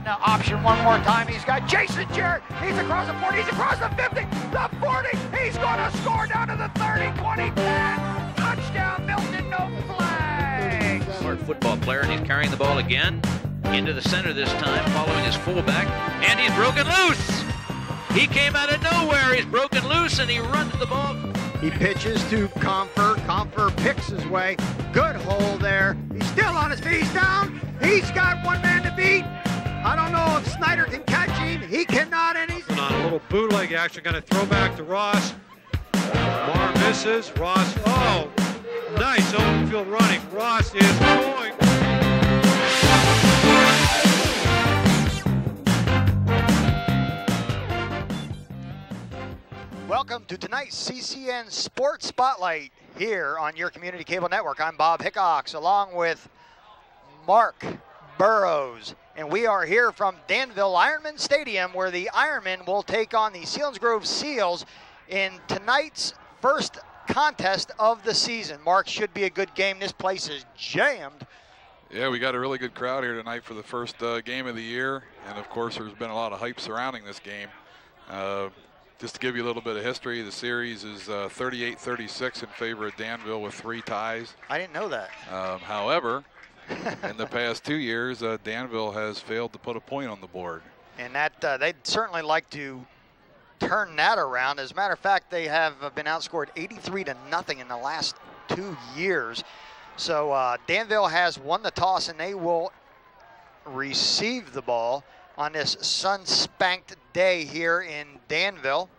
on option one more time. He's got Jason Jarrett. He's across the 40. He's across the 50. The 40. He's going to score down to the 30, 20, 10. Touchdown, Milton, no flag. Smart football player, and he's carrying the ball again into the center this time, following his fullback, and he's broken loose. He came out of nowhere. He's broken loose, and he runs the ball. He pitches to Comfer. Comfer picks his way. Good hole there. He's still on his feet. He's down. He's got one man to beat. I don't know if Snyder can catch him. He cannot, and he's on a little bootleg action. Going to throw back to Ross. Marr misses. Ross. Oh, nice open field running. Ross is going. Welcome to tonight's CCN Sports Spotlight here on your community cable network. I'm Bob Hickox along with Mark Burrows, and we are here from Danville Ironmen Stadium, where the Ironmen will take on the Selinsgrove Seals in tonight's first contest of the season. Mark, should be a good game. This place is jammed. Yeah, we got a really good crowd here tonight for the first game of the year, and of course there's been a lot of hype surrounding this game. Just to give you a little bit of history, the series is 38-36 in favor of Danville with 3 ties. I didn't know that. However, in the past 2 years, Danville has failed to put a point on the board. And that they'd certainly like to turn that around. As a matter of fact, they have been outscored 83-0 in the last 2 years. So Danville has won the toss, and they will receive the ball on this sun-spanked day here in Danville.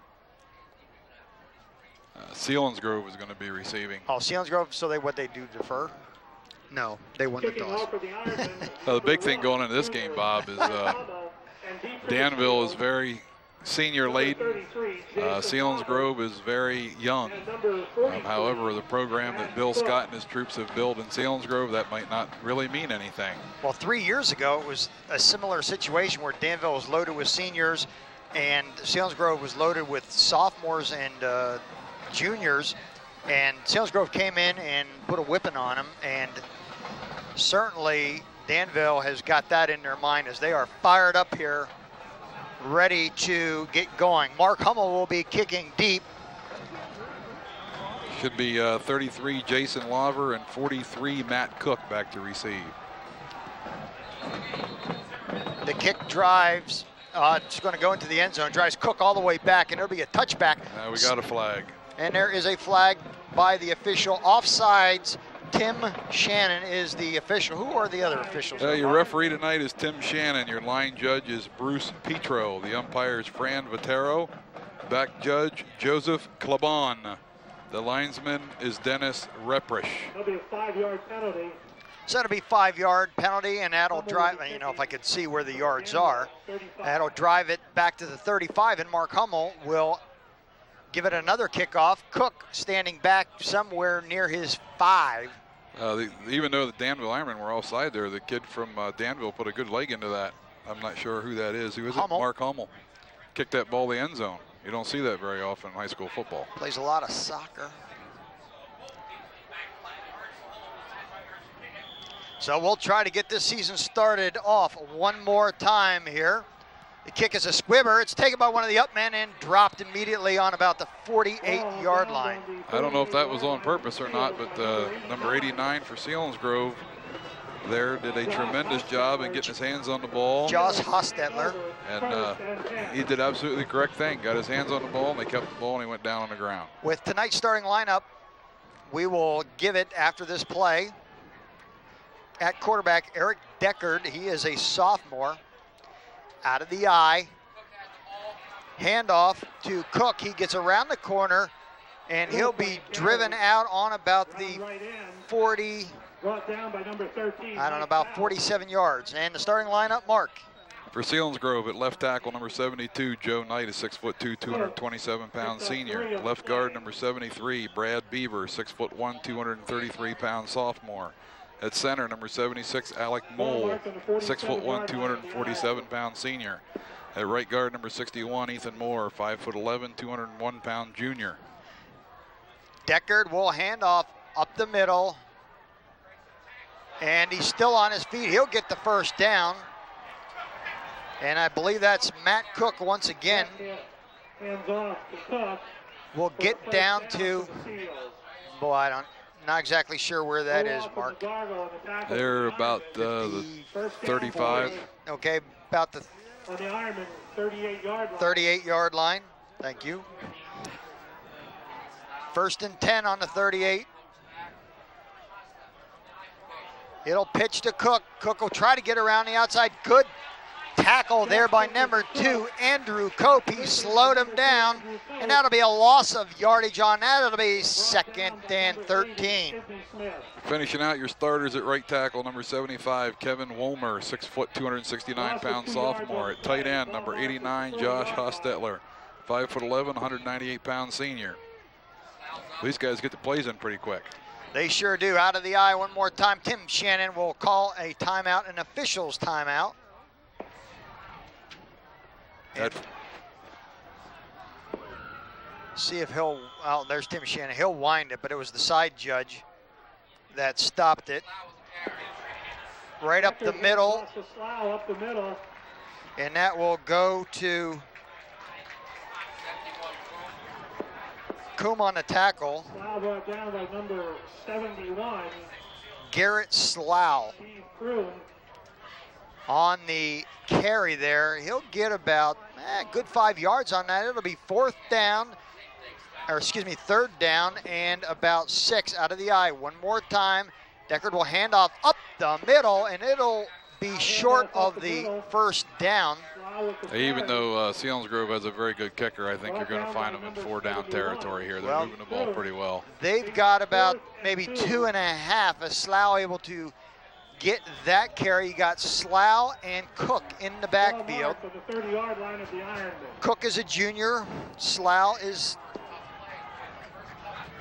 Selinsgrove is going to be receiving. Oh, Selinsgrove, so what they do, defer? No, they won the toss. The big thing going into this game, Bob, is Danville is very senior-laden. Selinsgrove is very young. However, the program that Bill Scott and his troops have built in Selinsgrove, that might not really mean anything. Well, 3 years ago, it was a similar situation where Danville was loaded with seniors and Selinsgrove was loaded with sophomores and juniors. And Selinsgrove came in and put a whipping on them. And certainly Danville has got that in their mind as they are fired up here, ready to get going. Mark Hummel will be kicking deep. Should be 33 Jason Laver and 43 Matt Cook back to receive. The kick drives. It's going to go into the end zone. Drives Cook all the way back, and it'll be a touchback. We got a flag. And there is a flag by the official. Offsides. Tim Shannon is the official. Who are the other officials? Your referee tonight is Tim Shannon. Your line judge is Bruce Petro. The umpire is Fran Vitero. Back judge Joseph Klabon. The linesman is Dennis Reprish. That'll be a 5-yard penalty. So that'll be 5-yard penalty, and that'll drive, you know, if I could see where the yards are, that'll drive it back to the 35, and Mark Hummel will give it another kickoff. Cook standing back somewhere near his 5. Even though the Danville Ironmen were offside there, the kid from Danville put a good leg into that. I'm not sure who that is. Who is it? Mark Hummel. Kicked that ball to the end zone. You don't see that very often in high school football. Plays a lot of soccer. So we'll try to get this season started off one more time here. The kick is a squibber. It's taken by one of the up men and dropped immediately on about the 48-yard line. I don't know if that was on purpose or not, but number 89 for Selinsgrove there did a tremendous job in getting his hands on the ball. Josh Hostetler. And he did absolutely the correct thing. Got his hands on the ball, and they kept the ball, and he went down on the ground. With tonight's starting lineup, we will give it after this play. At quarterback, Eric Deckard. He is a sophomore. Out of the eye. Handoff to Cook. He gets around the corner, and he'll be driven out on about the 40, I don't know, about 47 yards. And the starting lineup, Mark. For Selinsgrove at left tackle, number 72, Joe Knight, a 6'2", 227-pound senior. Left guard, number 73, Brad Beaver, 6'1", 233-pound sophomore. At center, number 76, Alec Mole, 6'1", 247-pound senior. At right guard, number 61, Ethan Moore, 5'11", 201-pound junior. Deckard will hand off up the middle, and he's still on his feet. He'll get the first down. And I believe that's Matt Cook once again. Hands off to Cook. We'll get down to, boy, not exactly sure where that is, Mark. They're about the 35. Okay, about the On the Ironmen 38-yard line. 38-yard line. Thank you. 1st and 10 on the 38. It'll pitch to Cook. Cook will try to get around the outside. Good tackle there by number 2, Andrew Cope. He slowed him down, and that'll be a loss of yardage on that. It'll be 2nd and 13. Finishing out your starters at right tackle, number 75, Kevin Wolmer, 6 foot, 269-pound sophomore. At tight end, number 89, Josh Hostetler, 5 foot 11, 198-pound senior. These guys get the plays in pretty quick. They sure do. Out of the eye one more time. Tim Shannon will call a timeout, an official's timeout. See if he'll, oh, there's Tim Shannon. He'll wind it, but it was the side judge that stopped it. Right up the middle. And that will go to Coombe on the tackle. Slough brought down by number 71. Garrett Slough on the carry there. He'll get about good 5 yards on that. It'll be 4th down, or excuse me, 3rd down and about 6 out of the eye. One more time. Deckard will hand off up the middle, and it'll be short of the 1st down. Even though Selinsgrove has a very good kicker, I think you're going to find them in 4-down territory here. They're moving the ball pretty well. They've got about maybe 2.5 as Slough able to get that carry. You got Slough and Cook in the backfield. Cook is a junior. Slough is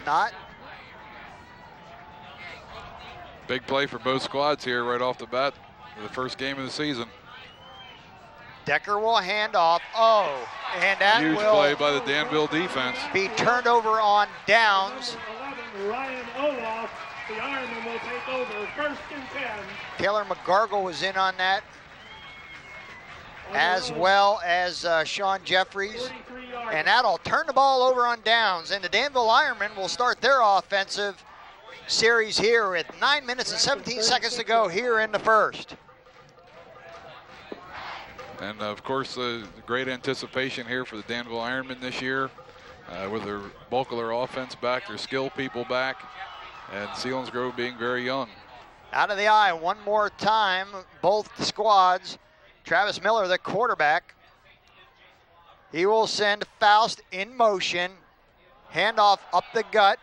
not. Big play for both squads here right off the bat for the first game of the season. Decker will hand off. Oh, and that huge will play by the Danville defense. Be turned over on downs. 11, Ryan Olaf, the Ironmen will take over 1st and 10. Taylor McGargle was in on that, as well as Sean Jeffries. And that'll turn the ball over on downs. And the Danville Ironmen will start their offensive series here with 9 minutes and 17 seconds to go here in the 1st. And of course, great anticipation here for the Danville Ironmen this year, with their bulk of their offense back, their skill people back, and Selinsgrove being very young. Out of the eye one more time, both squads. Travis Miller, the quarterback. He will send Faust in motion, handoff up the gut,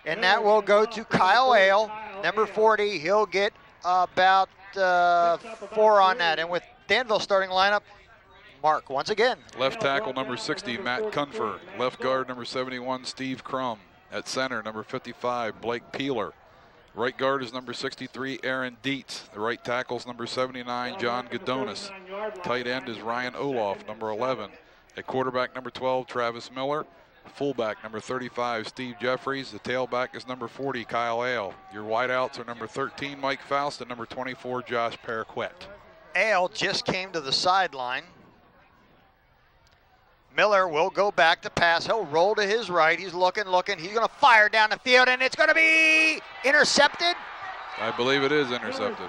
and that will go to Kyle Ale, number 40. He'll get about 4 on that. And with Danville starting lineup, Mark once again. Left tackle number 60, Matt Kunfer. Left guard number 71, Steve Crum. At center, number 55, Blake Peeler. Right guard is number 63, Aaron Dietz. The right tackle is number 79, John Godonis. Tight end is Ryan Olaf, number 11. At quarterback, number 12, Travis Miller. Fullback, number 35, Steve Jeffries. The tailback is number 40, Kyle Ale. Your wideouts are number 13, Mike Faust, and number 24, Josh Paraquet. Ale just came to the sideline. Miller will go back to pass. He'll roll to his right. He's looking. He's going to fire down the field, and it's going to be intercepted. I believe it is intercepted.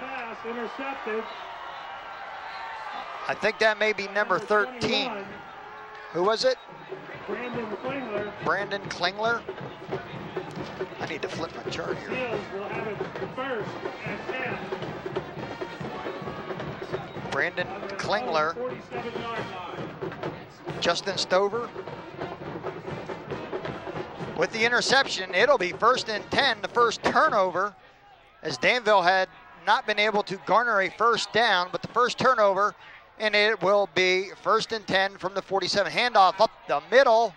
I think that may be number 13. Who was it? Brandon Klingler. Brandon Klingler. I need to flip my chart here. Seals will have it 1st and 10. Brandon Klingler. 47-yard line. Justin Stover. With the interception, it'll be 1st and 10, the first turnover, as Danville had not been able to garner a 1st down, but the first turnover, and it will be 1st and 10 from the 47. Handoff up the middle.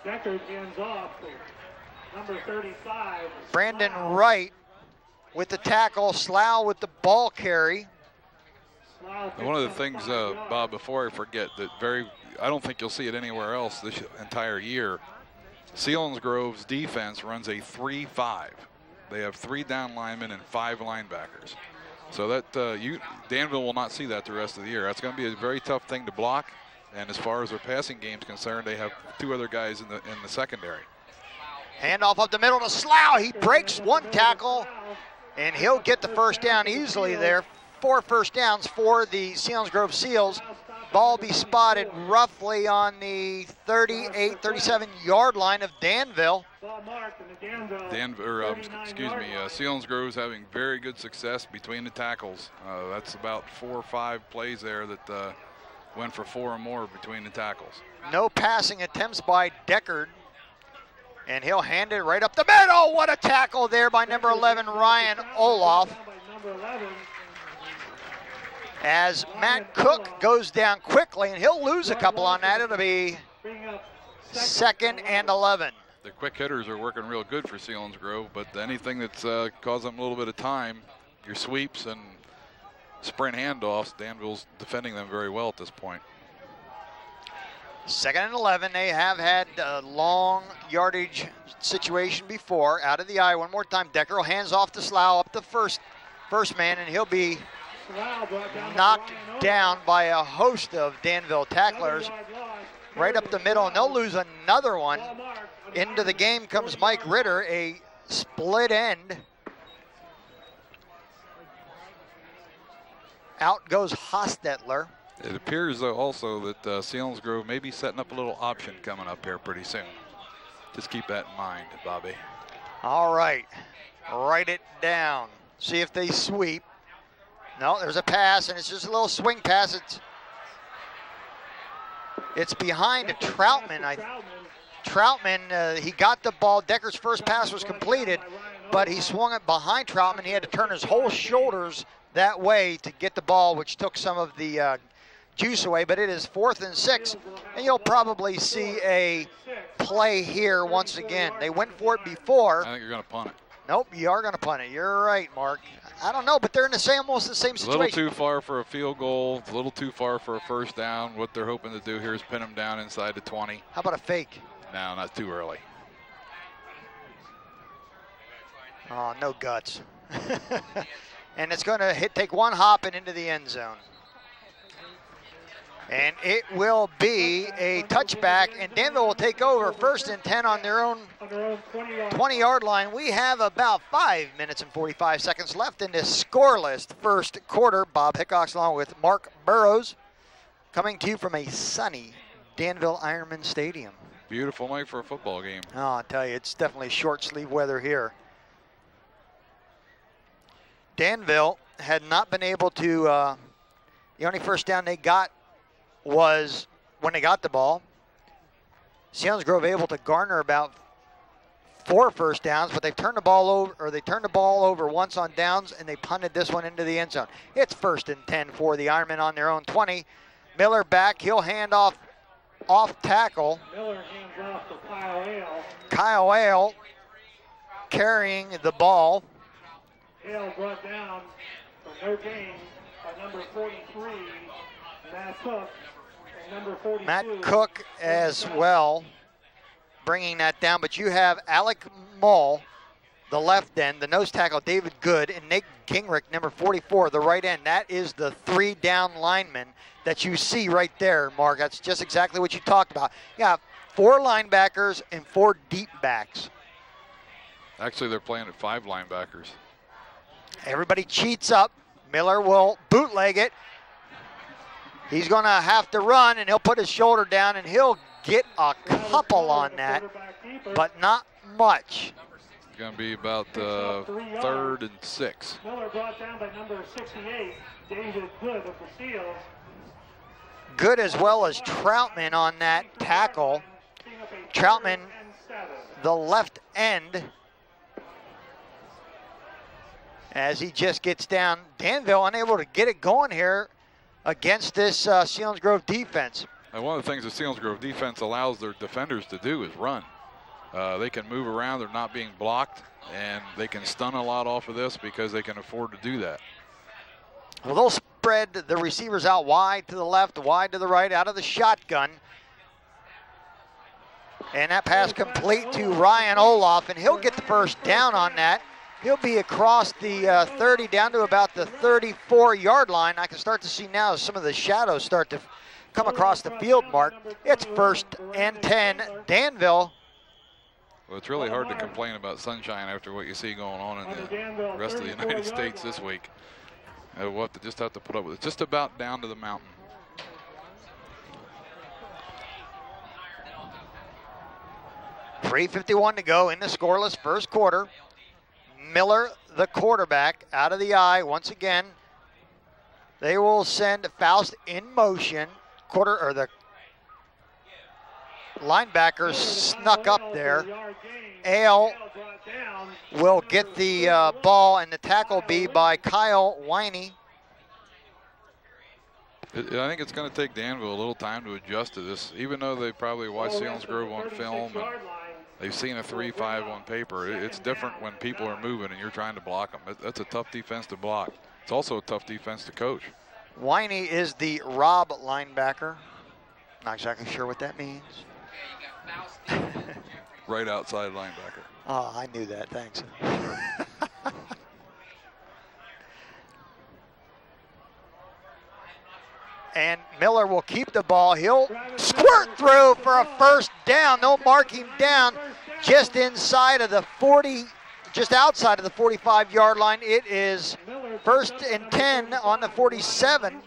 Deckard hands off number 35. Brandon Wright with the tackle, Slough with the ball carry. One of the things, Bob, before I forget, that I don't think you'll see it anywhere else this entire year. Selinsgrove's defense runs a 3-5. They have 3 down linemen and 5 linebackers. So that Danville will not see that the rest of the year. That's going to be a very tough thing to block. And as far as their passing game's concerned, they have 2 other guys in the secondary. Handoff up the middle to Slough. He breaks 1 tackle, and he'll get the first down easily there. 4 first downs for the Selinsgrove Seals. Ball be spotted roughly on the 38, 37-yard line of Danville. Selinsgrove's having very good success between the tackles. That's about 4 or 5 plays there that went for 4 or more between the tackles. No passing attempts by Deckard. And he'll hand it right up the middle. What a tackle there by number 11, Ryan Olaf. As Matt Cook goes down quickly, and he'll lose a couple on that. It'll be 2nd and 11. The quick hitters are working real good for Selinsgrove, but anything that's caused them a little bit of time, your sweeps and sprint handoffs, Danville's defending them very well at this point. 2nd and 11. They have had a long yardage situation before. Out of the eye one more time. Decker hands off to Slough up the first man, and he'll be knocked down by a host of Danville tacklers right up the middle, and they'll lose another one. Into the game comes Mike Ritter, a split end. Out goes Hostetler. It appears, though, also that Selinsgrove may be setting up a little option coming up here pretty soon. Just keep that in mind, Bobby. All right, write it down. See if they sweep. No, there's a pass, and it's just a little swing pass. It's behind Troutman. Troutman, he got the ball. Decker's first pass was completed, but he swung it behind Troutman. He had to turn his whole shoulders that way to get the ball, which took some of the juice away. But it is 4th and 6, and you'll probably see a play here once again. They went for it before. I think you're going to punt it. Nope, you are going to punt it. You're right, Mark. I don't know, but they're in almost the same situation. A little too far for a field goal, a little too far for a first down. What they're hoping to do here is pin them down inside the 20. How about a fake? No, not too early. Oh, no guts. And it's going to take 1 hop and into the end zone. And it will be a touchback, and Danville will take over 1st and 10 on their own 20-yard line. We have about 5 minutes and 45 seconds left in this scoreless first quarter. Bob Hickox along with Mark Burrows coming to you from a sunny Danville Ironmen Stadium. Beautiful night for a football game. Oh, I'll tell you, it's definitely short sleeve weather here. Danville had not been able to, the only first down they got was when they got the ball. Selinsgrove able to garner about 4 first downs, but they've turned the ball over, or they turned the ball over once on downs, and they punted this one into the end zone. It's 1st and 10 for the Ironmen on their own 20. Miller back, he'll hand off tackle. Miller hands off to Kyle Ale. Kyle Ale carrying the ball. Ale brought down for no gain by number 43, Matt Cook, and number 42. Matt Cook as well, bringing that down. But you have Alec Mull, the left end, the nose tackle, David Good, and Nick Gingrich, number 44, the right end. That is the 3 down linemen that you see right there, Mark. That's just exactly what you talked about. Yeah, 4 linebackers and 4 deep backs. Actually, they're playing at 5 linebackers. Everybody cheats up. Miller will bootleg it. He's going to have to run, and he'll put his shoulder down, and he'll get a couple on that, but not much. It's going to be about 3rd and 6. Miller brought down by number 68, David Good of the Seals. Good as well as Troutman on that tackle. Troutman, the left end, as he just gets down. Danville unable to get it going here against this Selinsgrove defense. And one of the things the Selinsgrove defense allows their defenders to do is run. They can move around, they're not being blocked, and they can stun a lot off of this because they can afford to do that. Well, they'll spread the receivers out wide to the left, wide to the right, out of the shotgun. And that pass complete to Ryan Olaf, and he'll get the first down on that. He'll be across the 30 down to about the 34-yard line. I can start to see now some of the shadows start to come across the field, Mark. It's 1st and 10, Danville. Well, it's really hard to complain about sunshine after what you see going on in the rest of the United States this week. We'll have to put up with it. Just about down to the mountain. .351 to go in the scoreless first quarter. Miller, the quarterback, out of the eye once again. They will send Faust in motion. The linebackers snuck up there. Ale will get the ball, and the tackle be by Kyle Winey. I think it's going to take Danville a little time to adjust to this, even though they probably watched Selinsgrove on film and they've seen a 3-5 on paper. It's different when people are moving and you're trying to block them. That's a tough defense to block. It's also a tough defense to coach. Winey is the Rob linebacker. Not exactly sure what that means. Right outside linebacker. Oh, I knew that. Thanks. And Miller will keep the ball. He'll squirt through for a first down. No marking down. Just inside of the 40, just outside of the 45-yard line. It is 1st and 10 on the 47.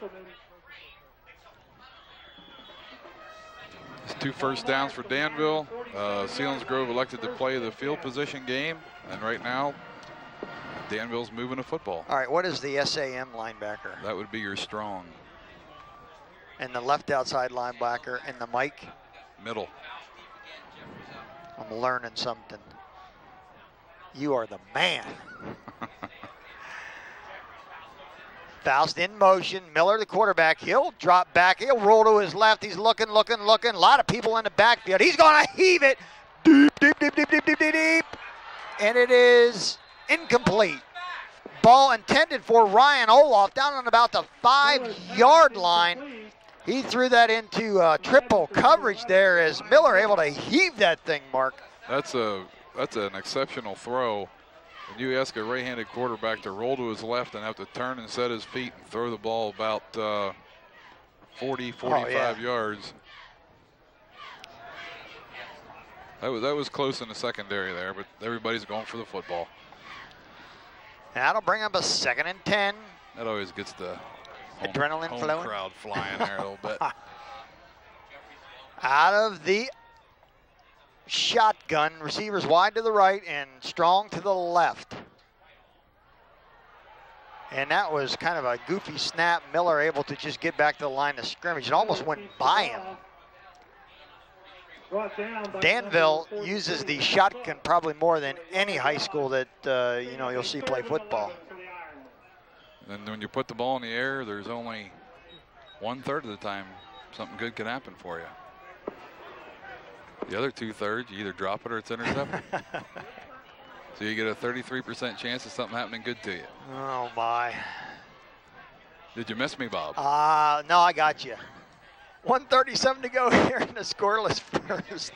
It's 2 first downs for Danville. Selinsgrove elected to play the field position game, and right now, Danville's moving a football. All right, what is the SAM linebacker? That would be your strong. And the left outside linebacker, and the Mike? Middle. I'm learning something. You are the man. Faust in motion. Miller, the quarterback. He'll drop back. He'll roll to his left. He's looking. A lot of people in the backfield. He's going to heave it deep. And it is incomplete. Ball intended for Ryan Olaf down on about the 5-yard line. He threw that into triple coverage there as Miller able to heave that thing, Mark. That's an exceptional throw. When you ask a right-handed quarterback to roll to his left and have to turn and set his feet and throw the ball about 40, 45 yards. That was close in the secondary there, but everybody's going for the football. That'll bring up a 2nd and 10. That always gets the adrenaline flowing. Crowd flying there a little bit. Out of the shotgun, receivers wide to the right and strong to the left. And that was kind of a goofy snap. Miller able to just get back to the line of scrimmage. It almost went by him. Danville uses the shotgun probably more than any high school that you'll see play football. And when you put the ball in the air, there's only 1/3 of the time something good can happen for you. The other 2/3, you either drop it or it's intercepted. So you get a 33% chance of something happening good to you. Oh my! Did you miss me, Bob? No, I got you. 1:37 to go here in the scoreless first.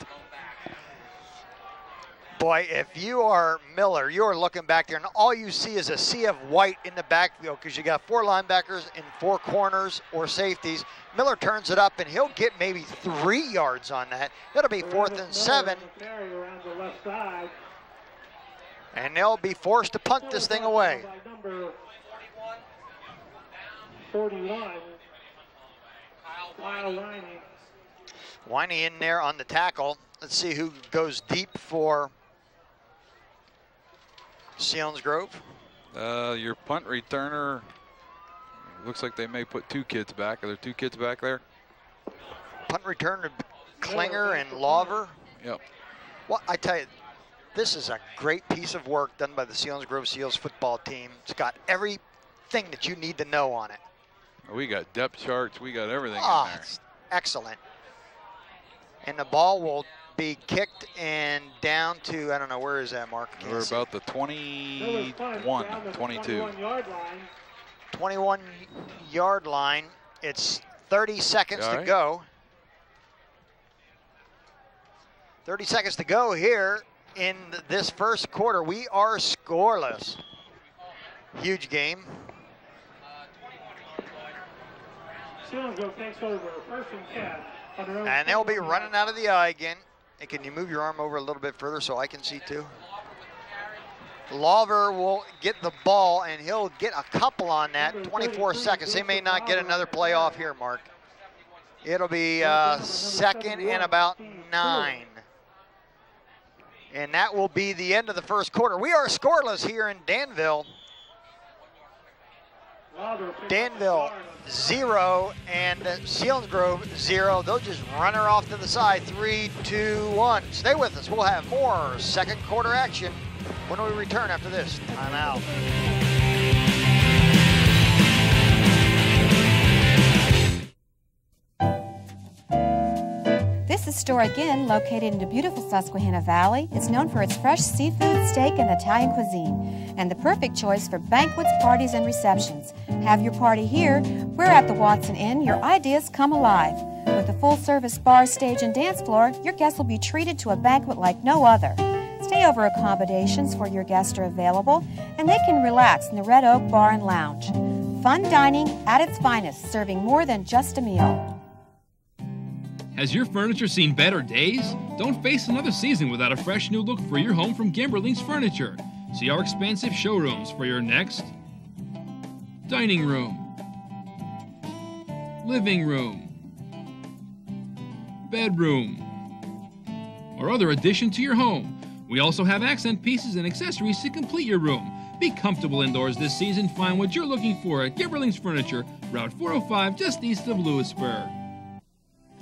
Boy, if you are Miller, you're looking back there, and all you see is a sea of white in the backfield because you got 4 linebackers and 4 corners or safeties. Miller turns it up, and he'll get maybe 3 yards on that. It'll be 4th and 7. And they'll be forced to punt this thing away. 41. Winey in there on the tackle. Let's see who goes deep for Selinsgrove. Your punt returner, looks like they may put 2 kids back. Are there 2 kids back there? Punt returner, Klinger and Lawver. Yep. Well, I tell you, this is a great piece of work done by the Selinsgrove Seals football team. It's got everything that you need to know on it. We got depth charts. We got everything in there. It's excellent. And the ball will be kicked and down to, I don't know, where is that, Mark? We're about the 21, 22. 21-yard line. It's 30 seconds to go. 30 seconds to go here in this first quarter. We are scoreless. Huge game. Selinsgrove takes over, 1st and 10. And they'll be running out of the eye again. And can you move your arm over a little bit further so I can see too? Lawver will get the ball, and he'll get a couple on that. 24 seconds. They may not get another play off here, Mark. It'll be 2nd and about 9. And that will be the end of the first quarter. We are scoreless here in Danville. Danville 0 and Selinsgrove 0. They'll just run her off to the side. 3, 2, 1. Stay with us. We'll have more second quarter action when we return after this timeout. This is Store Again, located in the beautiful Susquehanna Valley. It's known for its fresh seafood, steak, and Italian cuisine, and the perfect choice for banquets, parties, and receptions. Have your party here. We're at the Watson Inn. Your ideas come alive. With a full-service bar, stage, and dance floor, your guests will be treated to a banquet like no other. Stayover accommodations for your guests are available, and they can relax in the Red Oak Bar and Lounge. Fun dining at its finest, serving more than just a meal. Has your furniture seen better days? Don't face another season without a fresh new look for your home from Gimberling's Furniture. See our expansive showrooms for your next dining room, living room, bedroom, or other addition to your home. We also have accent pieces and accessories to complete your room. Be comfortable indoors this season. Find what you're looking for at Gimberling's Furniture, Route 405, just east of Lewisburg.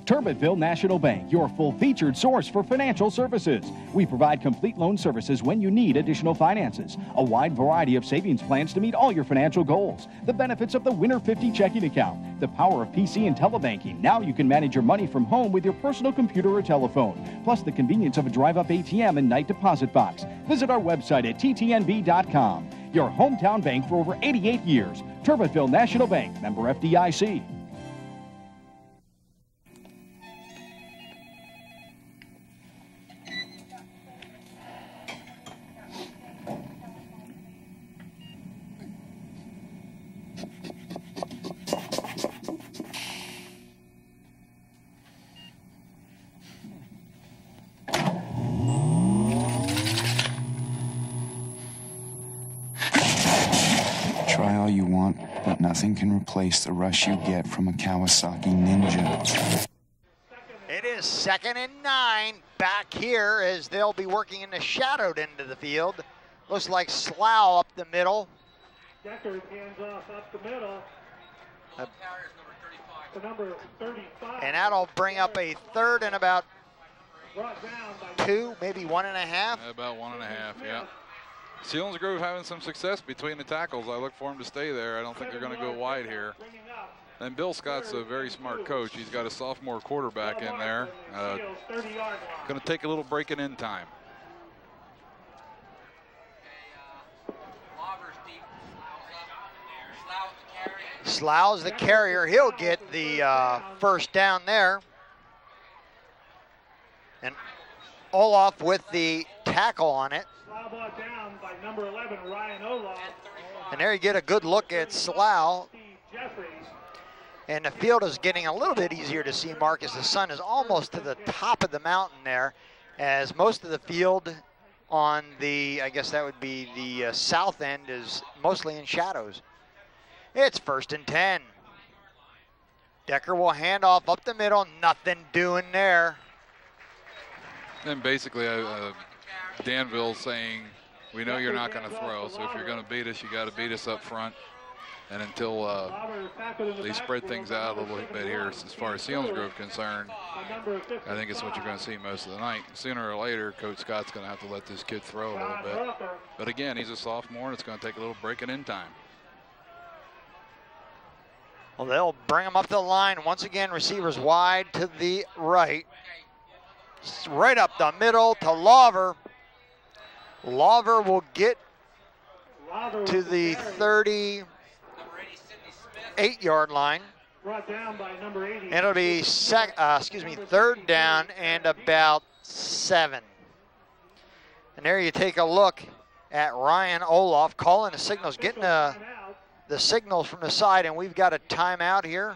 Turbottville National Bank, your full-featured source for financial services. We provide complete loan services when you need additional finances. A wide variety of savings plans to meet all your financial goals. The benefits of the Winter 50 checking account. The power of PC and telebanking. Now you can manage your money from home with your personal computer or telephone. Plus the convenience of a drive-up ATM and night deposit box. Visit our website at ttnb.com. Your hometown bank for over 88 years. Turbottville National Bank, member FDIC. Try all you want, but nothing can replace the rush you get from a Kawasaki Ninja. It is 2nd and 9 back here as they'll be working in the shadowed end of the field. Looks like Slough up the middle. Decker hands off up the middle. The number 35. And that'll bring up a 3rd and about Brought down by 2, maybe 1.5. About 1.5, yeah. Selinsgrove having some success between the tackles. I look for them to stay there. I don't think they're going to go wide here. And Bill Scott's a very smart coach. He's got a sophomore quarterback in there. Going to take a little break in time. Slough's the carrier. He'll get the first down there. And Olaf with the tackle on it. brought down by number 11, Ryan Olaf. And there you get a good look at Slough. And the field is getting a little bit easier to see, Marcus. The sun is almost to the top of the mountain there, as most of the field on the, I guess that would be the south end, is mostly in shadows. It's 1st and 10. Decker will hand off up the middle, nothing doing there. And basically, Danville saying, we know you're not going to throw, so if you're going to beat us, you got to beat us up front. And until they spread things out a little bit here, as far as Selinsgrove concerned, I think it's what you're going to see most of the night. Sooner or later, Coach Scott's going to have to let this kid throw a little bit. But again, he's a sophomore, and it's going to take a little breaking in time. Well, they'll bring him up the line. Once again, receivers wide to the right. Right up the middle to Lawver. Lawver will get to the 38-yard line. Brought down by number 80. And it'll be 3rd down and about 7. And there you take a look at Ryan Olaf calling the signals, getting the signals from the side, and we've got a timeout here.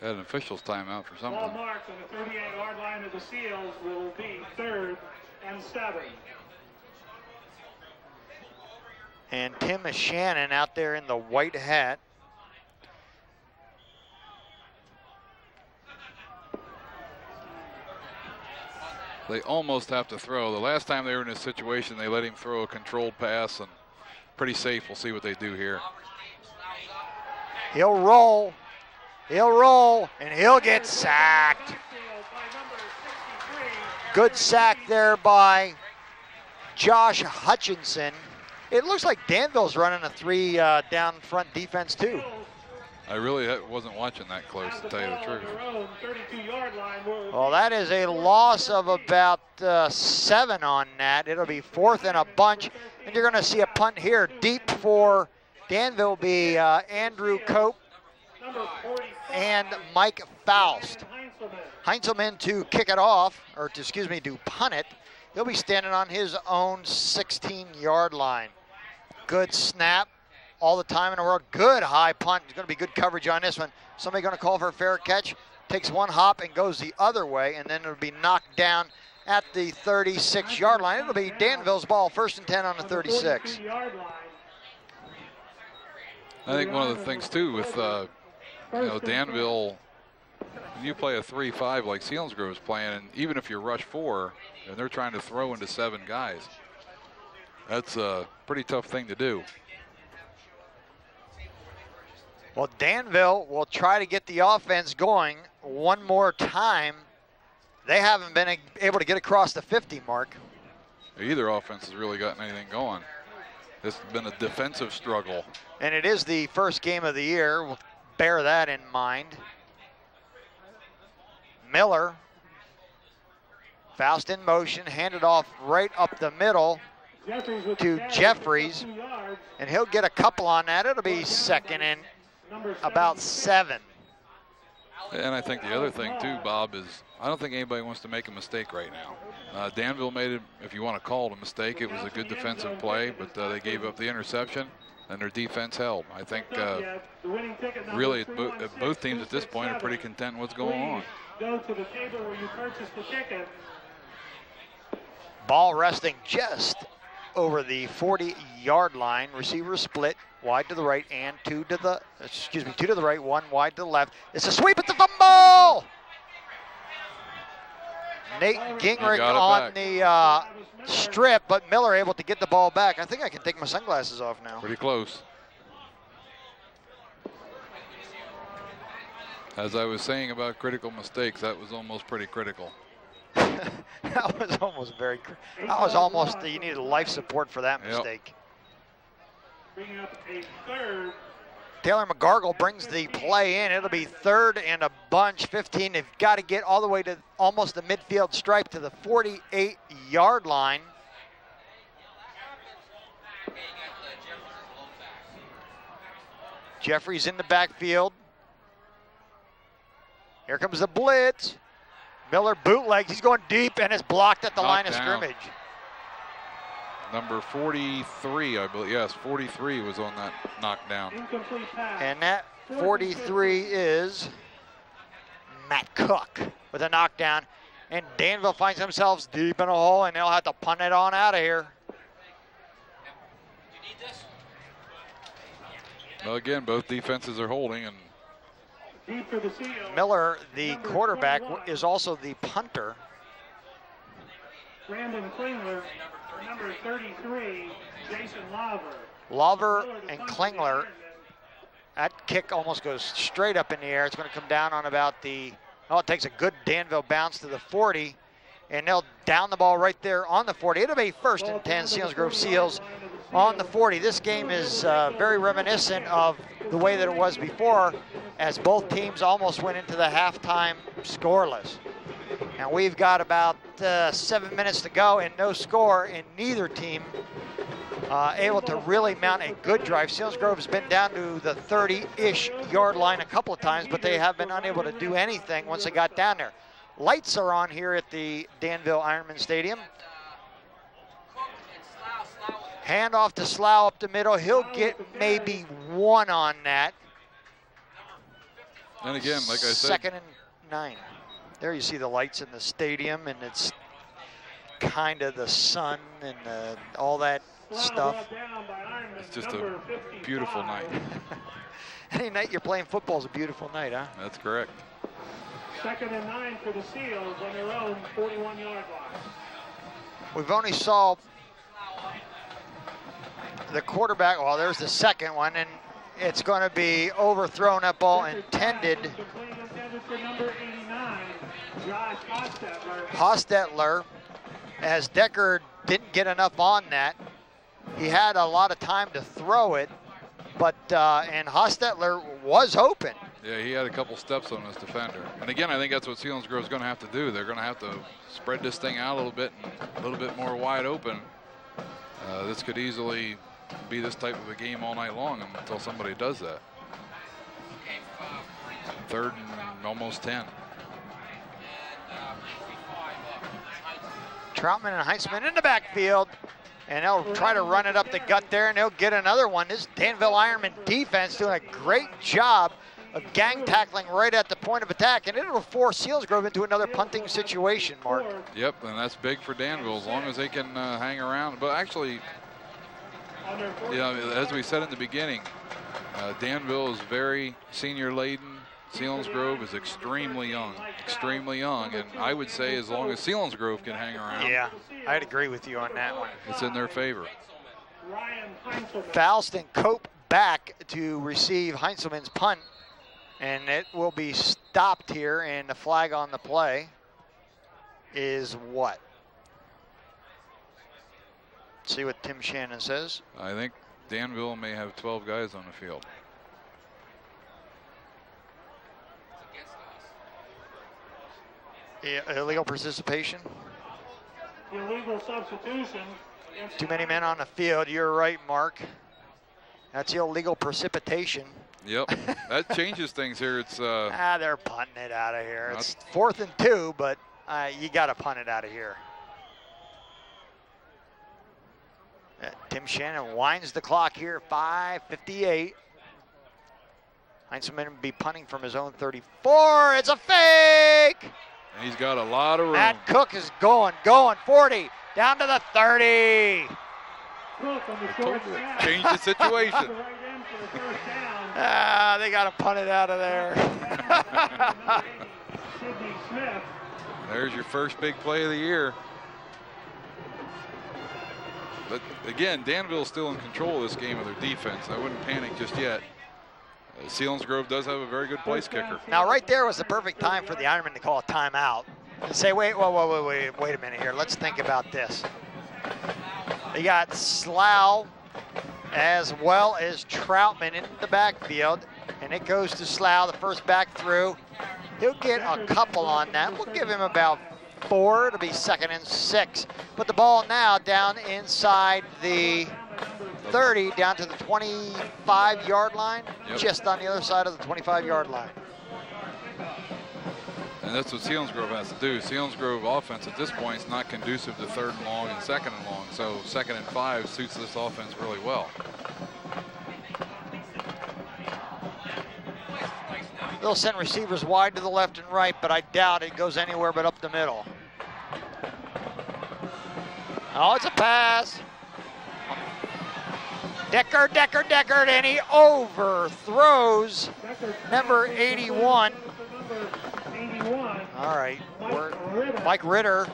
Had an official's timeout for something. Ball marked on the 38-yard line of the Seals will be 3rd and 7. And Tim Shannon out there in the white hat. They almost have to throw. The last time they were in this situation, they let him throw a controlled pass, and pretty safe. We'll see what they do here. He'll roll, and he'll get sacked. Good sack there by Josh Hutchinson. It looks like Danville's running a 3 down front defense too. I really wasn't watching that close, to tell you the truth. Well, that is a loss of about 7 on that. It'll be 4th and a bunch, and you're going to see a punt here. Deep for Danville will be Andrew Cope and Mike Faust. Heinzelman to kick it off, or to punt it. He'll be standing on his own 16-yard line. Good snap. All the time in the world. Good high punt. There's going to be good coverage on this one. Somebody going to call for a fair catch. Takes one hop and goes the other way, and then it'll be knocked down at the 36-yard line. It'll be Danville's ball, 1st and 10 on the 36. I think one of the things too with Danville, when you play a 3-5 like Selinsgrove is playing, and even if you're rush 4 and they're trying to throw into 7 guys, that's a pretty tough thing to do. Well, Danville will try to get the offense going one more time. They haven't been able to get across the 50 mark. Either offense has really gotten anything going. This has been a defensive struggle. And it is the first game of the year. We'll bear that in mind. Miller, Faust in motion, handed off right up the middle to Jeffries. And he'll get a couple on that. It'll be 2nd and about 7. And I think the other thing too, Bob, is I don't think anybody wants to make a mistake right now. Danville made it, if you want to call it a mistake, it was a good defensive play, but they gave up the interception and their defense held. I think really both teams at this point are pretty content with what's going on. Go to the table where you purchased the ticket. Ball resting just over the 40-yard line. Receiver split, wide to the right and 2 to the right, 1 wide to the left. It's a sweep at the fumble! Nate Gingrich on the strip, but Miller able to get the ball back. I think I can take my sunglasses off now. Pretty close. As I was saying about critical mistakes, that was almost pretty critical. That was almost that was almost, you needed life support for that mistake. Bringing up a 3rd. Taylor McGargle brings the play in. It'll be 3rd and a bunch, 15. They've got to get all the way to almost the midfield stripe to the 48-yard line. Jeffries in the backfield. Here comes the blitz. Miller bootlegs. He's going deep, and it's blocked at the line of scrimmage. Number 43, I believe. Yes, 43 was on that knockdown. And that 43 is Matt Cook with a knockdown. And Danville finds themselves deep in a hole, and they'll have to punt it on out of here. Well, again, both defenses are holding, and Miller, the quarterback, is also the punter. Brandon Klingler, number 33, Jason Lawver. Lawver and Klingler. That kick almost goes straight up in the air. It's going to come down on about the, it takes a good Danville bounce to the 40, and they'll down the ball right there on the 40. It'll be 1st and 10, Selinsgrove Seals on the 40. This game is very reminiscent of the way that it was before, as both teams almost went into the halftime scoreless. And we've got about 7 minutes to go and no score, and neither team able to really mount a good drive. Selinsgrove has been down to the 30-ish yard line a couple of times, but they have been unable to do anything once they got down there. Lights are on here at the Danville Ironmen Stadium. Hand off to Slough up the middle. He'll get maybe one on that. And again, like I said, 2nd and 9. There you see the lights in the stadium, and it's kind of the sun and all that stuff. It's just a beautiful night. Any night you're playing football is a beautiful night, huh? That's correct. 2nd and 9 for the Seals on their own 41-yard line. We've only saw the quarterback. Well, there's the second one, and it's going to be overthrown. That ball intended. For number 89, Josh Hostetler, as Decker didn't get enough on that. He had a lot of time to throw it, but and Hostetler was open. Yeah, he had a couple steps on his defender. And again, I think that's what Selinsgrove is going to have to do. They're going to have to spread this thing out a little bit and a little bit more wide open. This could easily be this type of a game all night long until somebody does that. 3rd and almost 10. Troutman and Heinzman in the backfield, and they'll try to run it up the gut there, and they'll get another one. This Danville Ironman defense doing a great job of gang tackling right at the point of attack, and it'll force Selinsgrove into another punting situation, Mark. Yep, and that's big for Danville as long as they can hang around. But actually, as we said in the beginning, Danville is very senior laden. Selinsgrove is extremely young, and I would say as long as Selinsgrove can hang around. Yeah, I'd agree with you on that one. It's in their favor. Faust and Cope back to receive Heinzelman's punt, and it will be stopped here, and the flag on the play is what? See what Tim Shannon says. I think Danville may have 12 guys on the field. Illegal participation. Illegal substitution. Too many men on the field. You're right, Mark. That's illegal precipitation. Yep, that changes things here. It's they're punting it out of here. It's 4th and 2, but you got to punt it out of here. Tim Shannon winds the clock here. 5:58. Heinzelman will be punting from his own 34. It's a fake. And he's got a lot of room. Matt Cook is going, 40, down to the 30. Change the situation. They got to punt it out of there. There's your first big play of the year. But again, Danville's still in control of this game with their defense. I wouldn't panic just yet. Selinsgrove does have a very good place kicker. Now, right there was the perfect time for the Ironmen to call a timeout and say, wait a minute here. Let's think about this. They got Slough as well as Troutman in the backfield, and it goes to Slough, the first back through. He'll get a couple on that. We'll give him about 4. It'll be 2nd and 6. Put the ball now down inside the 30, down to the 25-yard line, just on the other side of the 25-yard line. And that's what Selinsgrove has to do. Selinsgrove offense at this point is not conducive to 3rd and long and 2nd and long, so 2nd and 5 suits this offense really well. They'll send receivers wide to the left and right, but I doubt it goes anywhere but up the middle. Oh, it's a pass. Deckard, and he overthrows number 81. All right, Mike Ritter.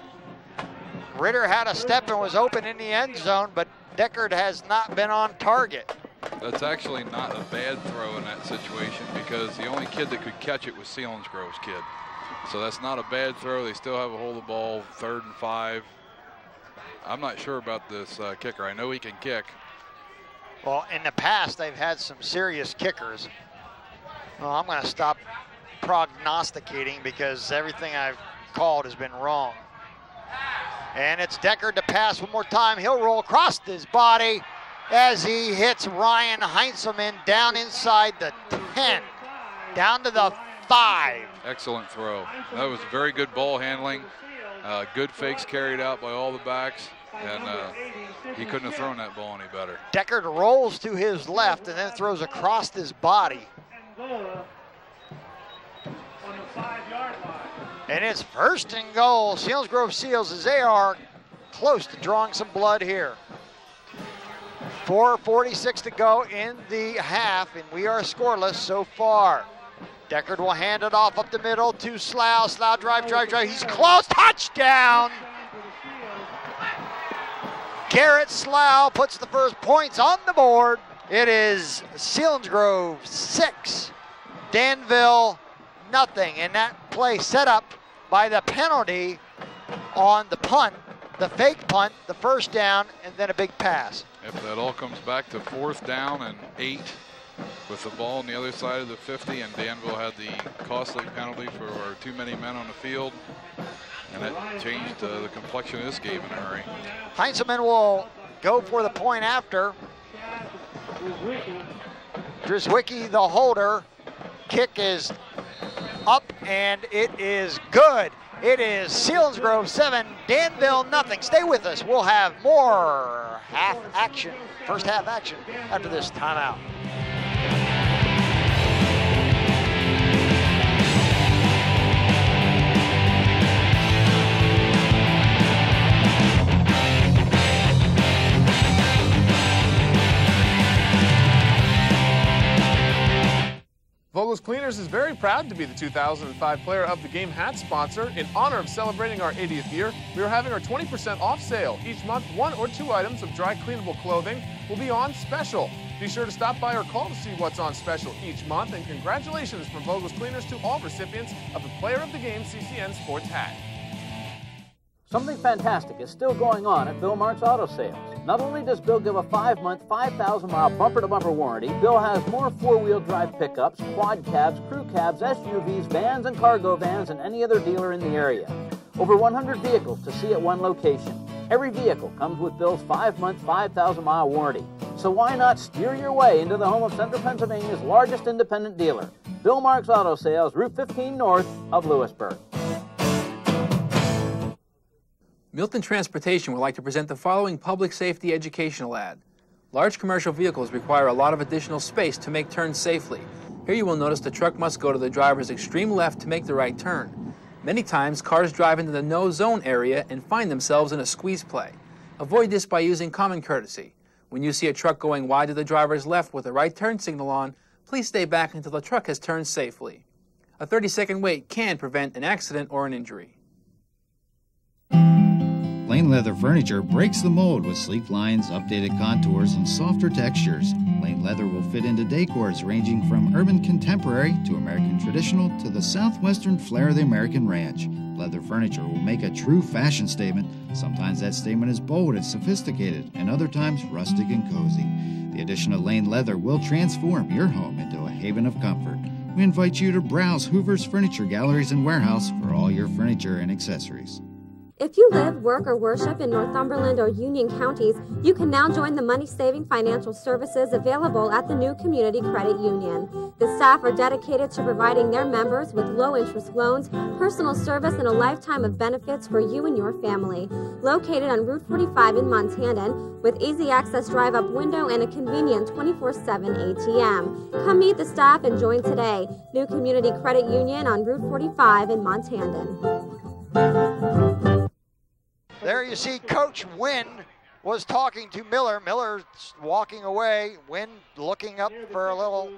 Ritter had a step and was open in the end zone, but Deckard has not been on target. That's actually not a bad throw in that situation because the only kid that could catch it was Selinsgrove's kid. So that's not a bad throw. They still have a hold of the ball, 3rd and 5. I'm not sure about this kicker. I know he can kick. Well, in the past, they've had some serious kickers. Well, I'm going to stop prognosticating because everything I've called has been wrong. And it's Deckard to pass one more time. He'll roll across his body as he hits Ryan Heinzelman down inside the 10, down to the 5. Excellent throw. That was very good ball handling. Good fakes carried out by all the backs. and he couldn't have thrown that ball any better. Deckard rolls to his left and then throws across his body. And it's 1st and goal. Selinsgrove Seals, as they are close to drawing some blood here. 4:46 to go in the half, and we are scoreless so far. Deckard will hand it off up the middle to Slough. Slough drive. He's close. Touchdown! Garrett Slough puts the first points on the board. It is Selinsgrove 6, Danville nothing. And that play set up by the penalty on the punt, the fake punt, the first down, and then a big pass. If that all comes back to 4th down and 8 with the ball on the other side of the 50, and Danville had the costly penalty for too many men on the field, and it changed the complexion of this game in a hurry. Heinzelman will go for the point after. Drzwicki, the holder. Kick is up, and it is good. It is Selinsgrove 7, Danville nothing. Stay with us. We'll have more first half action after this timeout. Vogel's Cleaners is very proud to be the 2005 Player of the Game hat sponsor. In honor of celebrating our 80th year, we are having our 20% off sale. Each month, 1 or 2 items of dry cleanable clothing will be on special. Be sure to stop by or call to see what's on special each month. And congratulations from Vogel's Cleaners to all recipients of the Player of the Game CCN Sports hat. Something fantastic is still going on at Bill Mark's Auto Sales. Not only does Bill give a 5-month, 5,000-mile bumper-to-bumper warranty, Bill has more 4-wheel drive pickups, quad cabs, crew cabs, SUVs, vans, and cargo vans than any other dealer in the area. Over 100 vehicles to see at one location. Every vehicle comes with Bill's 5-month, 5,000-mile warranty. So why not steer your way into the home of Central Pennsylvania's largest independent dealer, Bill Mark's Auto Sales, Route 15 north of Lewisburg. Milton Transportation would like to present the following public safety educational ad. Large commercial vehicles require a lot of additional space to make turns safely. Here you will notice the truck must go to the driver's extreme left to make the right turn. Many times, cars drive into the no zone area and find themselves in a squeeze play. Avoid this by using common courtesy. When you see a truck going wide to the driver's left with a right turn signal on, please stay back until the truck has turned safely. A 30-second wait can prevent an accident or an injury. Lane Leather Furniture breaks the mold with sleek lines, updated contours, and softer textures. Lane Leather will fit into decors ranging from urban contemporary to American traditional to the southwestern flair of the American ranch. Leather furniture will make a true fashion statement. Sometimes that statement is bold and sophisticated, and other times rustic and cozy. The addition of Lane Leather will transform your home into a haven of comfort. We invite you to browse Hoover's Furniture Galleries and Warehouse for all your furniture and accessories. If you live, work, or worship in Northumberland or Union counties, you can now join the money-saving financial services available at the new Community Credit Union. The staff are dedicated to providing their members with low-interest loans, personal service, and a lifetime of benefits for you and your family. Located on Route 45 in Montandon, with easy access drive-up window and a convenient 24/7 ATM. Come meet the staff and join today. New Community Credit Union on Route 45 in Montandon. There you see Coach Wynn was talking to Miller. Miller's walking away. Wynn looking up for a little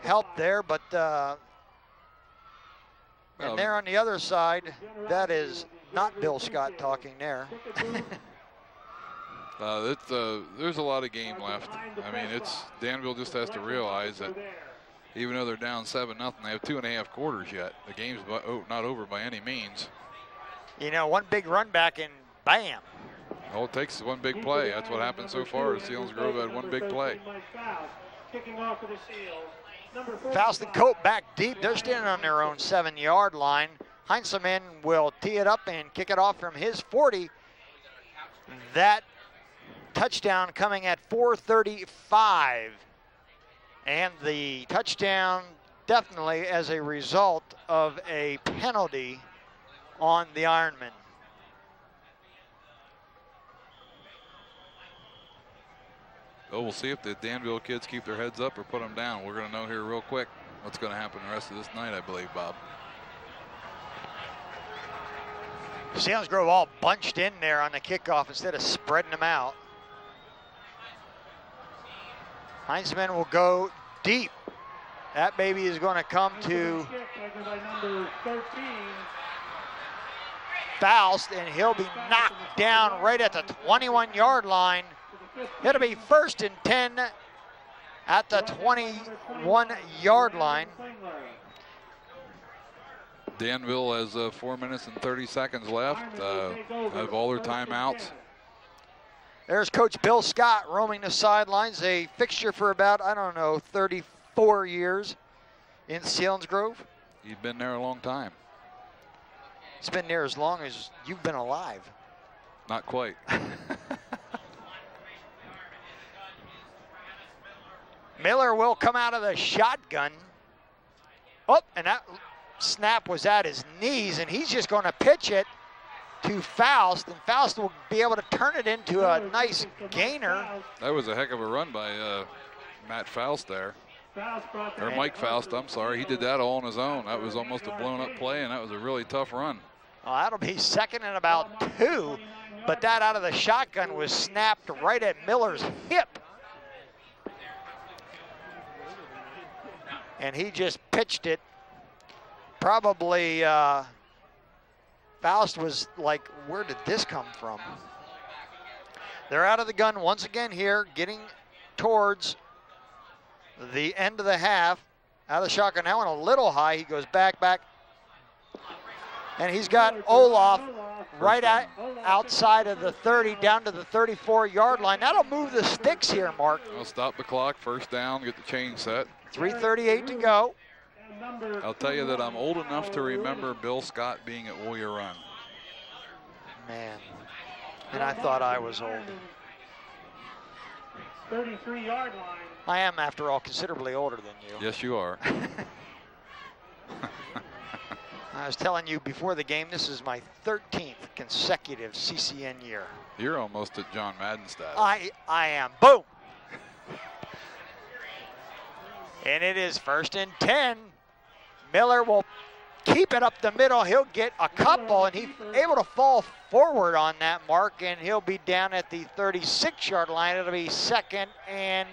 help there, but and there on the other side, that is not Bill Scott talking there. There's a lot of game left. I mean, Danville just has to realize that even though they're down 7-0, they have 2.5 quarters yet. The game's not over by any means. You know, one big run back and bam. All it takes is one big play. That's what happened so far. Selinsgrove had one big play. Faust and Cope back deep. They're standing on their own 7-yard line. Heinzelman will tee it up and kick it off from his 40. That touchdown coming at 4:35. And the touchdown definitely as a result of a penalty on the Ironmen. Well, we'll see if the Danville kids keep their heads up or put them down. We're going to know here real quick what's going to happen the rest of this night, I believe, Bob. Selinsgrove all bunched in there on the kickoff instead of spreading them out. Heinzman will go deep. That baby is going to come to Faust, and he'll be knocked down right at the 21-yard line. It'll be 1st and 10 at the 21-yard line. Danville has 4 minutes and 30 seconds left. Have all their timeouts. There's Coach Bill Scott roaming the sidelines, a fixture for about, I don't know, 34 years in Selinsgrove. He's been there a long time. He's been there as long as you've been alive. Not quite. Miller will come out of the shotgun. Oh, and that snap was at his knees, and he's just going to pitch it to Faust, and Faust will be able to turn it into a nice gainer. That was a heck of a run by Matt Faust there. Or Mike Faust, I'm sorry. He did that all on his own. That was almost a blown-up play, and that was a really tough run. Well, that'll be 2nd and about 2, but that out of the shotgun was snapped right at Miller's hip. And he just pitched it. Probably Faust was like, where did this come from? They're out of the gun once again here, getting towards the end of the half. Out of the shotgun now and a little high. He goes back. And he's got Olaf right outside of the 30, down to the 34-yard line. That'll move the sticks here, Mark. We'll stop the clock, 1st down, get the chain set. 3:38 to go. I'll tell you that I'm old enough to remember Bill Scott being at Warrior Run. Man, and I thought I was old. 33-yard line. I am, after all, considerably older than you. Yes, you are. I was telling you before the game, this is my 13th consecutive CCN year. You're almost at John Madden status. I am. Boom. And it is 1st and 10. Miller will keep it up the middle. He'll get a couple, and he's able to fall forward on that mark, and he'll be down at the 36-yard line. It'll be 2nd and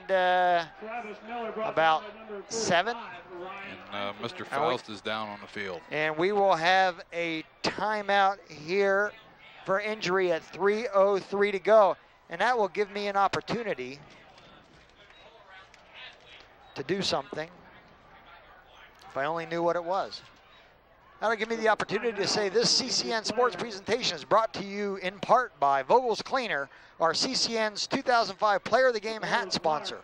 about 7. And Mr. Faust is down on the field. And we will have a timeout here for injury at 3:03 to go. And that will give me an opportunity to do something if I only knew what it was. That'll give me the opportunity to say this CCN Sports presentation is brought to you in part by Vogel's Cleaner, our CCN's 2005 Player of the Game hat sponsor,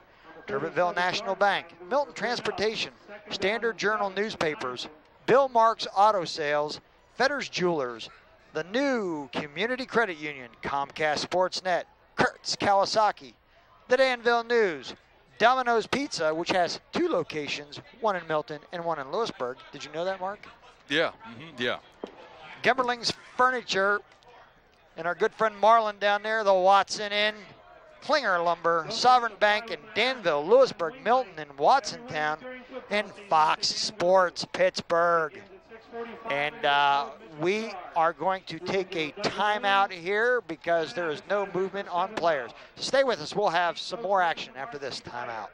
Turbinville National Bank, Milton Transportation, Standard Journal Newspapers, Bill Marks Auto Sales, Fetters Jewelers, the new Community Credit Union, Comcast Sportsnet, Kurtz Kawasaki, the Danville News, Domino's Pizza, which has 2 locations, one in Milton and one in Lewisburg. Did you know that, Mark? Yeah, yeah. Gemberling's Furniture, and our good friend Marlon down there, the Watson Inn, Klinger Lumber, Sovereign Bank in Danville, Lewisburg, Milton, and Watsontown, and Fox Sports Pittsburgh. And we are going to take a timeout here because there is no movement on players. Stay with us. We'll have some more action after this timeout.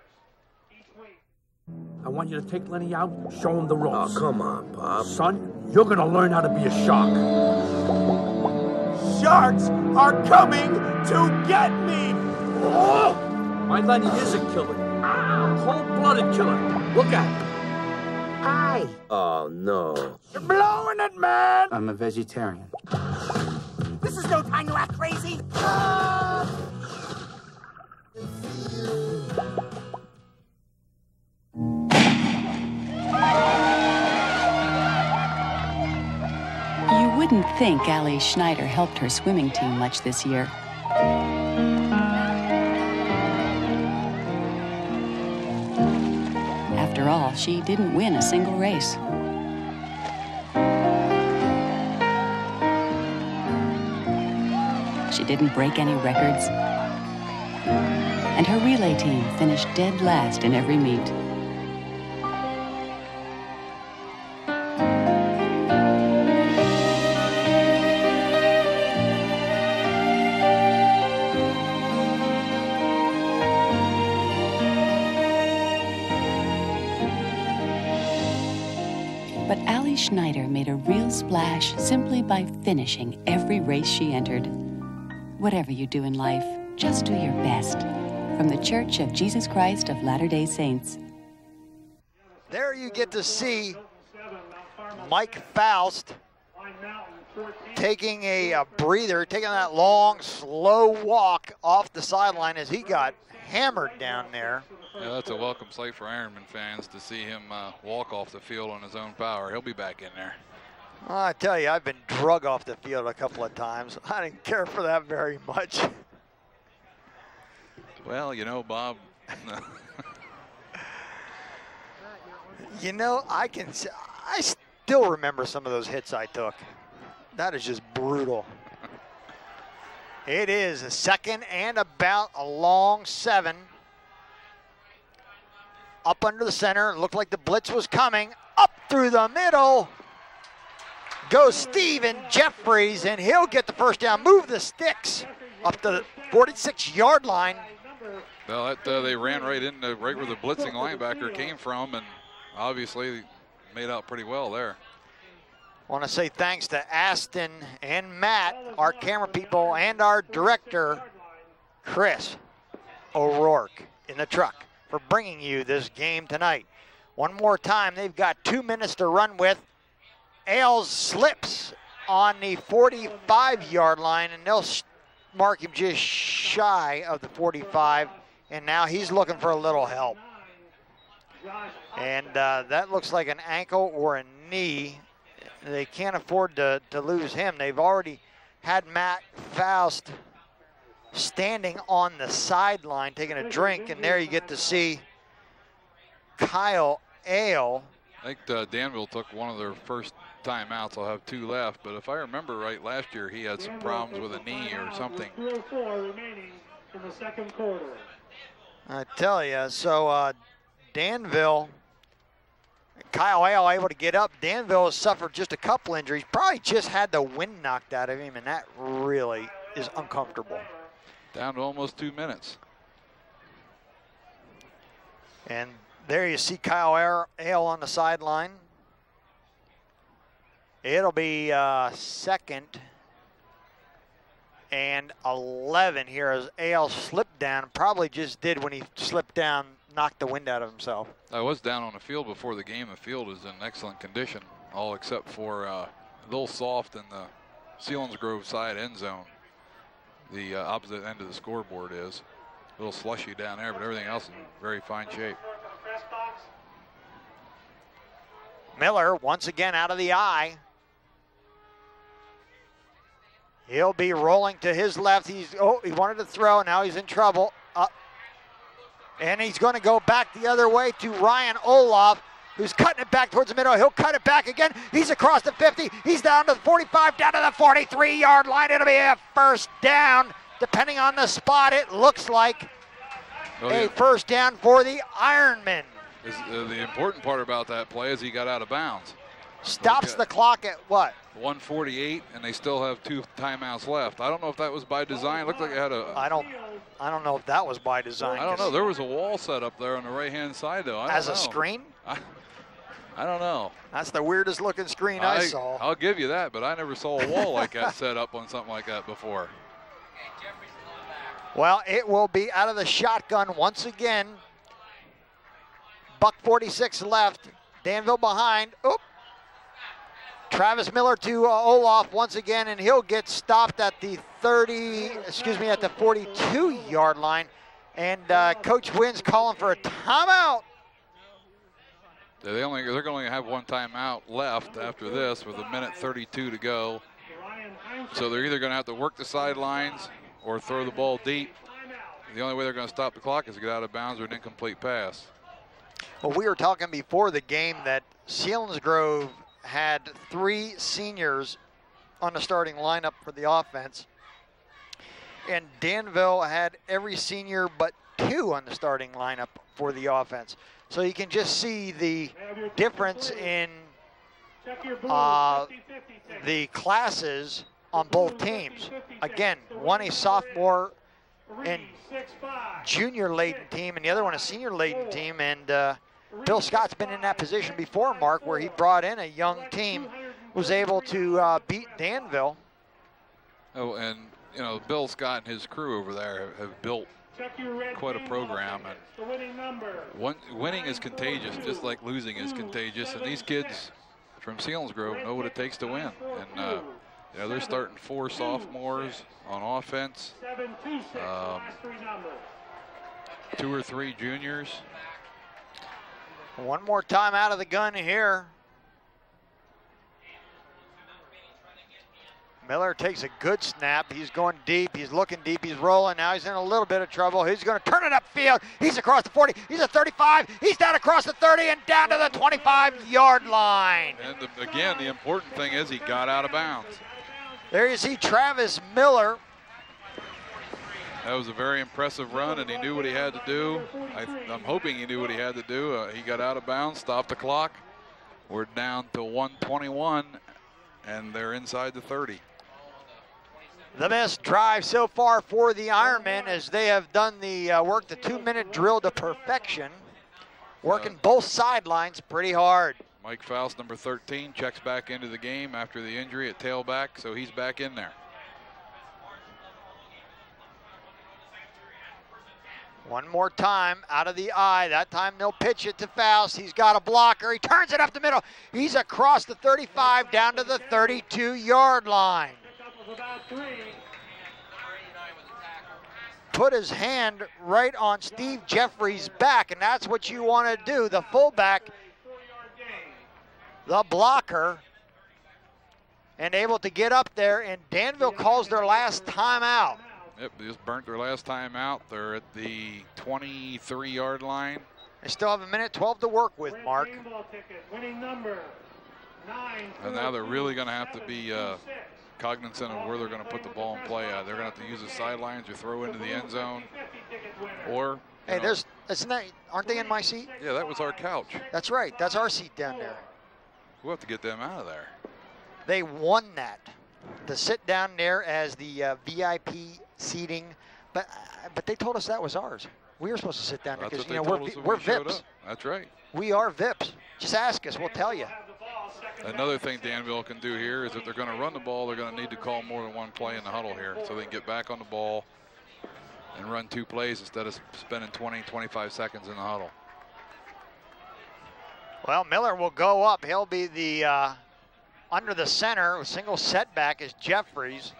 I want you to take Lenny out, show him the ropes. Oh, come on, Bob. Son, you're gonna learn how to be a shark. Sharks are coming to get me! Oh! My Lenny is a killer. Cold-blooded killer. Look at him. Hi. Oh, no. You're blowing it, man! I'm a vegetarian. This is no time to act crazy. You wouldn't think Allie Schneider helped her swimming team much this year. After all, she didn't win a single race. She didn't break any records. and her relay team finished dead last in every meet. But Allie Schneider made a real splash simply by finishing every race she entered. Whatever you do in life, just do your best. From the Church of Jesus Christ of Latter-day Saints. There you get to see Mike Faust taking a breather, taking that long, slow walk off the sideline as he got hammered down there. Yeah, that's a welcome sight for Ironman fans to see him walk off the field on his own power. He'll be back in there. Well, I tell you, I've been drug off the field a couple of times. I didn't care for that very much. Well, you know, Bob. You know, I still remember some of those hits I took. That is just brutal. It is a second and about a long 7. Up under the center, it looked like the blitz was coming. Up through the middle goes Steven Jeffries, and he'll get the first down. Move the sticks up to the 46-yard line. Well, they ran right where the blitzing linebacker came from, and obviously made out pretty well there. I want to say thanks to Aston and Matt, our camera people, and our director, Chris O'Rourke in the truck, for bringing you this game tonight. One more time, they've got 2 minutes to run with. Ailes slips on the 45-yard line, and they'll mark him just shy of the 45, and now he's looking for a little help. And that looks like an ankle or a knee. They can't afford to lose him. They've already had Matt Faust standing on the sideline taking a drink, and there you get to see Kyle Ale. I think Danville took one of their first timeouts. I'll have 2 left, but if I remember right, last year he had some problems with a knee or something. 3:04 remaining in the second quarter. I tell you, so Danville, Kyle Ale able to get up. Danville has suffered just a couple injuries, probably just had the wind knocked out of him, and that really is uncomfortable. Down to almost 2 minutes. And there you see Kyle Ale on the sideline. It'll be second and 11 here as Ale slipped down. Probably just did when he slipped down, knocked the wind out of himself. I was down on the field before the game. The field is in excellent condition, all except for a little soft in the Selinsgrove side end zone. The opposite end of the scoreboard is a little slushy down there, but everything else is in very fine shape. Miller once again out of the eye. He'll be rolling to his left. He wanted to throw. Now he's in trouble. And he's going to go back the other way to Ryan Olaf, who's cutting it back towards the middle. He'll cut it back again. He's across the 50. He's down to the 45, down to the 43-yard line. It'll be a first down. Depending on the spot, it looks like a first down for the Ironmen. The important part about that play is he got out of bounds. Stops the clock at what? 1:48, and they still have 2 timeouts left. I don't know if that was by design. It looked like it had a... I don't know if that was by design. I don't know. There was a wall set up there on the right-hand side, though. As a screen? I don't know. That's the weirdest looking screen I saw. I'll give you that, but I never saw a wall like that set up on something like that before. Well, it will be out of the shotgun once again. $1:46 left. Danville behind. Oop. Travis Miller to Olaf once again, and he'll get stopped at the 42-yard line. And Coach Wynn's calling for a timeout. They're going to only have 1 timeout left after this with 1:32 to go. So they're either going to have to work the sidelines or throw the ball deep. The only way they're going to stop the clock is to get out of bounds or an incomplete pass. Well, we were talking before the game that Selinsgrove had 3 seniors on the starting lineup for the offense. And Danville had every senior but 2 on the starting lineup for the offense. So you can just see the difference in the classes on both teams. Again, one a sophomore and junior-laden team, and the other one a senior-laden team. And Bill Scott's been in that position before, Mark, where he brought in a young team, was able to beat Danville. Oh, and you know, Bill Scott and his crew over there have built quite a program, and winning is contagious, just like losing is contagious. And these kids from Selinsgrove know what it takes to win. And you know, they're starting 4 sophomores on offense, 2 or 3 juniors. One more time out of the gun here. Miller takes a good snap. He's going deep. He's looking deep. He's rolling. Now he's in a little bit of trouble. He's going to turn it upfield. He's across the 40. He's at 35. He's down across the 30 and down to the 25-yard line. And again, the important thing is he got out of bounds. There you see Travis Miller. That was a very impressive run, and he knew what he had to do. I'm hoping he knew what he had to do. He got out of bounds, stopped the clock. We're down to 1:21, and they're inside the 30. The best drive so far for the Ironmen, as they have done the work, the 2-minute drill to perfection, working both sidelines pretty hard. Mike Faust, number 13, checks back into the game after the injury at tailback, so he's back in there. One more time out of the eye. That time they'll pitch it to Faust. He's got a blocker. He turns it up the middle. He's across the 35 down to the 32-yard line. Put his hand right on Steve Jeffrey's back, and that's what you want to do. The fullback, the blocker, and able to get up there, and Danville calls their last timeout. Yep, they just burnt their last time out. They're at the 23-yard line. They still have 1:12 to work with, Mark. And now they're really going to have to be cognizant of where they're going to put the ball in play at. They're going to have to use the sidelines or throw into the end zone. Or, hey, aren't they in my seat? Yeah, that was our couch. That's right. That's our seat down there. We'll have to get them out of there. They won that. To sit down there as the VIP seating, but they told us that was ours. We were supposed to sit down there because we're VIPs. That's right. We are VIPs. Just ask us, we'll tell you. Another thing Danville can do here is if they're going to run the ball, they're going to need to call more than one play in the huddle here, so they can get back on the ball and run 2 plays instead of spending 20, 25 seconds in the huddle. Well, Miller will go up. He'll be the under the center. A single setback is Jeffries.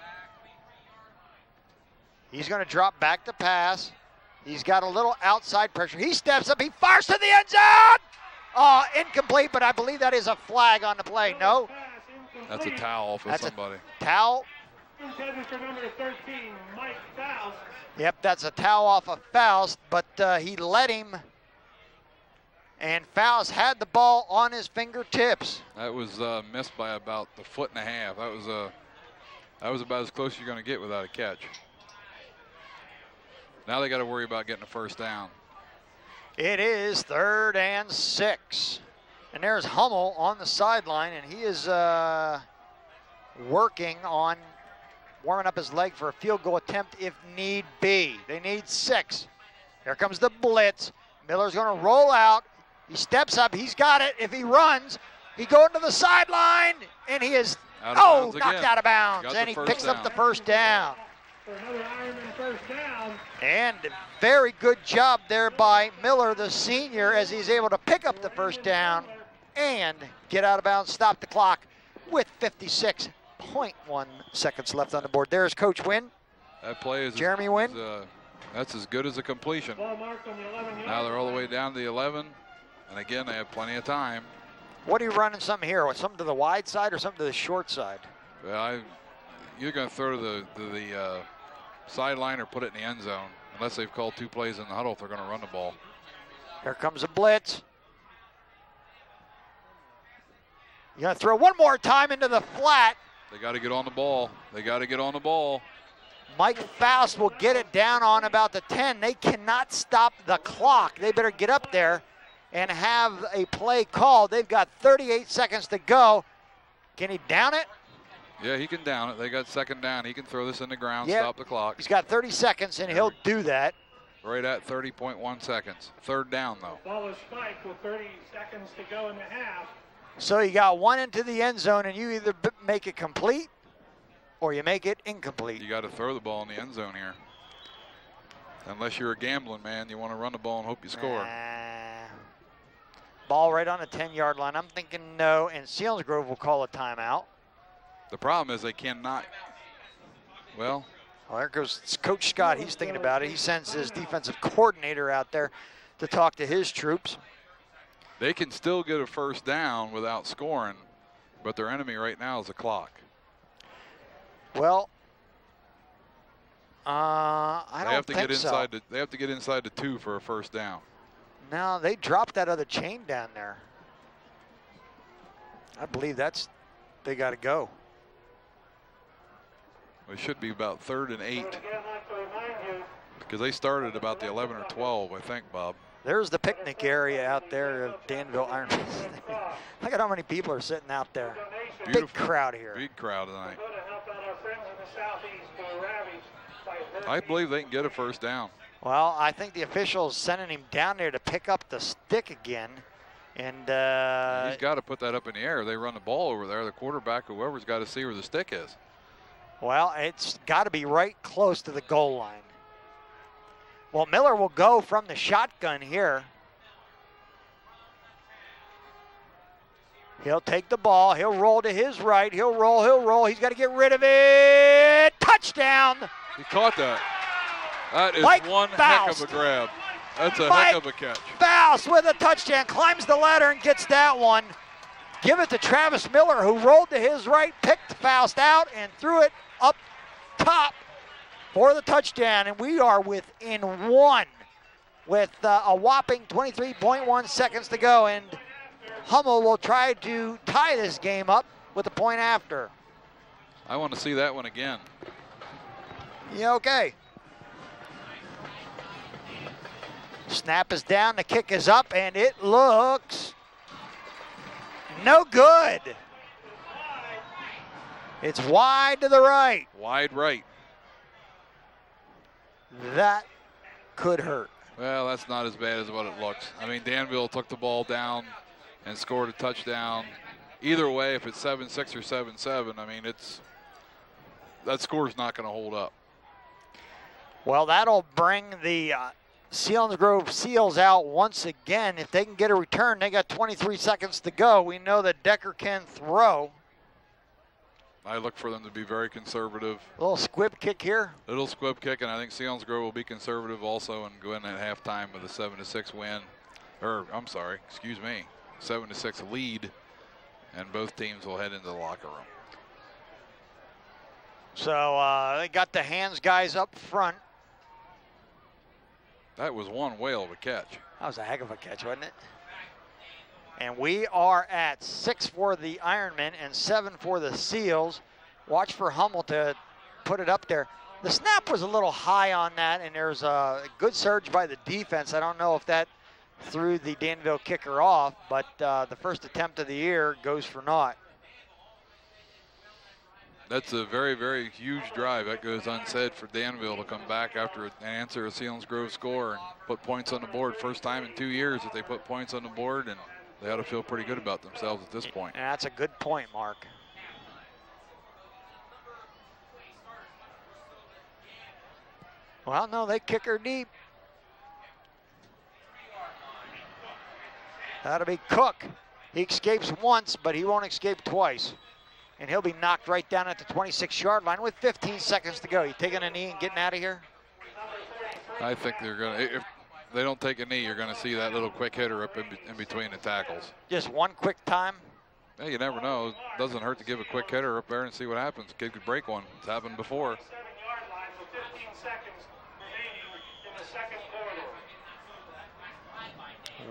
He's going to drop back to pass. He's got a little outside pressure. He steps up. He fires to the end zone. Incomplete, but I believe that is a flag on the play. No? That's a towel for somebody. Towel. Yep, that's a towel off of Faust, but he let him. And Faust had the ball on his fingertips. That was missed by about a 1.5 feet. That was about as close as you're going to get without a catch. Now they got to worry about getting a first down. It is 3rd and 6. And there's Hummel on the sideline, and he is working on warming up his leg for a field goal attempt if need be. They need 6. Here comes the blitz. Miller's going to roll out. He steps up. He's got it. If he runs, he goes to the sideline, and he is knocked out of bounds. And he picks up the first down. And very good job there by Miller, the senior, as he's able to pick up the first down and get out of bounds, stop the clock with 56.1 seconds left on the board. There's Coach Wynn. That play is Jeremy Wynn. That's as good as a completion. Now they're all the way down to the 11, and again they have plenty of time. What are you running? Something here? Something to the wide side or something to the short side? Well, you're going to throw to the sideline or put it in the end zone, unless they've called 2 plays in the huddle if they're going to run the ball. Here comes a blitz. You're going to throw one more time into the flat. They got to get on the ball. They got to get on the ball. Mike Faust will get it down on about the 10. They cannot stop the clock. They better get up there and have a play called. They've got 38 seconds to go. Can he down it? Yeah, he can down it. They got second down. He can throw this in the ground, stop the clock. He's got 30 seconds, and he'll do that. Right at 30.1 seconds. Third down, though. Ball is spiked with 30 seconds to go in the half. So you got one into the end zone, and you either make it complete or you make it incomplete. You got to throw the ball in the end zone here. Unless you're a gambling man, you want to run the ball and hope you score. Ball right on the 10-yard line. I'm thinking no, and Selinsgrove will call a timeout. The problem is they cannot. Well, there goes Coach Scott. He's thinking about it. He sends his defensive coordinator out there to talk to his troops. They can still get a first down without scoring, but their enemy right now is the clock. Well, I don't think so. They have to get inside the 2 for a first down. No, they dropped that other chain down there. I believe they got to go. It should be about 3rd and 8. Because they started about the 11 or 12, I think, Bob. There's the picnic area out there of Danville Ironmen. Look at how many people are sitting out there. Beautiful. Big crowd here. Big crowd tonight. I believe they can get a first down. Well, I think the official's sending him down there to pick up the stick again. And he's got to put that up in the air. They run the ball over there. The quarterback, whoever's got to see where the stick is. Well, it's got to be right close to the goal line. Well, Miller will go from the shotgun here. He'll take the ball. He'll roll to his right. He'll roll. He's got to get rid of it. Touchdown. He caught that. That is Mike one Faust. heck of a grab. That's a Mike heck of a catch. Faust with a touchdown. Climbs the ladder and gets that one. Give it to Travis Miller, who rolled to his right, picked Faust out, and threw it up top for the touchdown. And we are within one with a whopping 23.1 seconds to go. And Hummel will try to tie this game up with a point after. I want to see that one again. Yeah, okay. Snap is down, the kick is up, and it looks no good. It's wide to the right. Wide right. That could hurt. Well, that's not as bad as what it looks. I mean, Danville took the ball down and scored a touchdown. Either way, if it's 7-6 or 7-7, I mean, that score's not going to hold up. Well, that'll bring the Selinsgrove Seals out once again. If they can get a return, they got 23 seconds to go. We know that Decker can throw. I look for them to be very conservative. A little squib kick here. Little squib kick, and I think Selinsgrove will be conservative also and go in at halftime with a 7-6 win. Or, I'm sorry, excuse me, 7-6 lead, and both teams will head into the locker room. So they got the hands guys up front. That was one whale of a catch. That was a heck of a catch, wasn't it? And we are at 6 for the Ironmen and 7 for the Seals. Watch for Hummel to put it up there. The snap was a little high on that, and there's a good surge by the defense. I don't know if that threw the Danville kicker off, but the first attempt of the year goes for naught. That's a very, very huge drive. That goes unsaid for Danville to come back after answer a Selinsgrove score and put points on the board. First time in 2 years that they put points on the board, and they ought to feel pretty good about themselves at this point. Yeah, that's a good point, Mark. Well, no, they kick her deep. That'll be Cook. He escapes once, but he won't escape twice. And he'll be knocked right down at the 26-yard line with 15 seconds to go. You taking a knee and getting out of here? I think they're going to, if they don't take a knee, you're going to see that little quick hitter up in between the tackles. Just one quick time? Yeah, you never know. It doesn't hurt to give a quick hitter up there and see what happens. Kid could break one. It's happened before.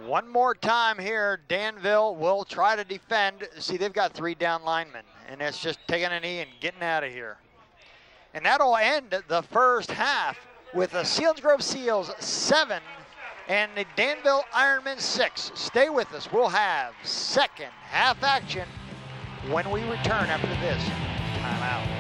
One more time here, Danville will try to defend. See, they've got 3 down linemen, and it's just taking a knee and getting out of here. And that'll end the first half with the Selinsgrove Seals 7 and the Danville Ironmen 6. Stay with us. We'll have second half action when we return after this timeout.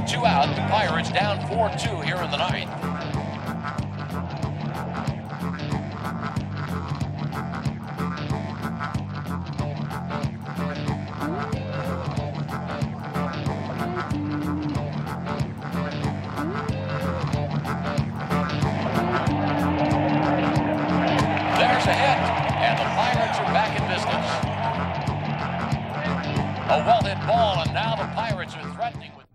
2 out. The Pirates down 4-2 here in the ninth. There's a hit, and the Pirates are back in business. A well-hit ball, and now the Pirates are threatening with...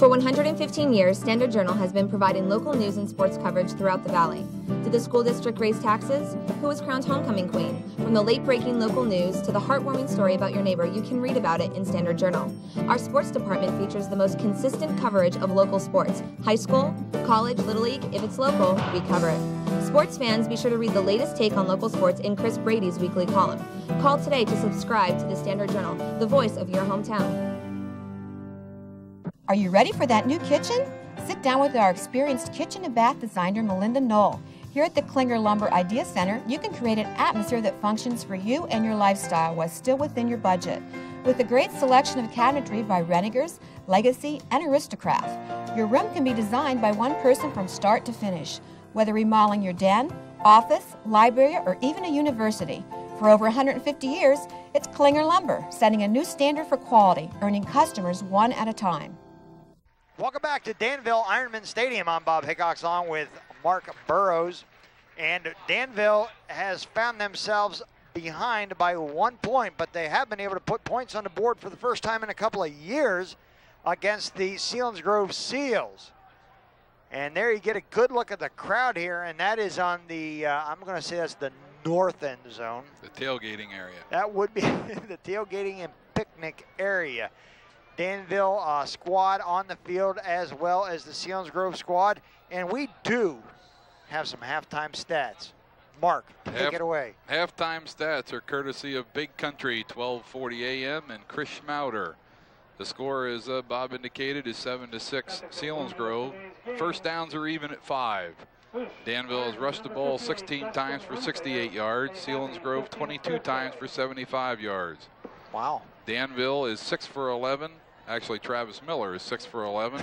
For 115 years, Standard Journal has been providing local news and sports coverage throughout the Valley. Did the school district raise taxes? Who was crowned homecoming queen? From the late-breaking local news to the heartwarming story about your neighbor, you can read about it in Standard Journal. Our sports department features the most consistent coverage of local sports. High school, college, Little League, if it's local, we cover it. Sports fans, be sure to read the latest take on local sports in Chris Brady's weekly column. Call today to subscribe to the Standard Journal, the voice of your hometown. Are you ready for that new kitchen? Sit down with our experienced kitchen and bath designer, Melinda Knoll. Here at the Klinger Lumber Idea Center, you can create an atmosphere that functions for you and your lifestyle while still within your budget. With a great selection of cabinetry by Renegers, Legacy, and Aristocraft, your room can be designed by one person from start to finish. Whether remodeling your den, office, library, or even a university. For over 150 years, it's Klinger Lumber, setting a new standard for quality, earning customers one at a time. Welcome back to Danville Ironman Stadium. I'm Bob Hickox along with Mark Burrows. And Danville has found themselves behind by 1 point, but they have been able to put points on the board for the first time in a couple of years against the Selinsgrove Seals. And there you get a good look at the crowd here, and that is on the, I'm going to say that's the north end zone. The tailgating area. That would be the tailgating and picnic area. Danville squad on the field as well as the Selinsgrove squad. And we do have some halftime stats. Mark, take it away. Halftime stats are courtesy of Big Country, 1240 AM, and Chris Schmauder. The score, as Bob indicated, is 7-6 Selinsgrove. First downs are even at 5. Danville has rushed the ball 16 times for 68 yards. Selinsgrove 22 times for 75 yards. Wow. Danville is 6 for 11. Actually, Travis Miller is 6 for 11.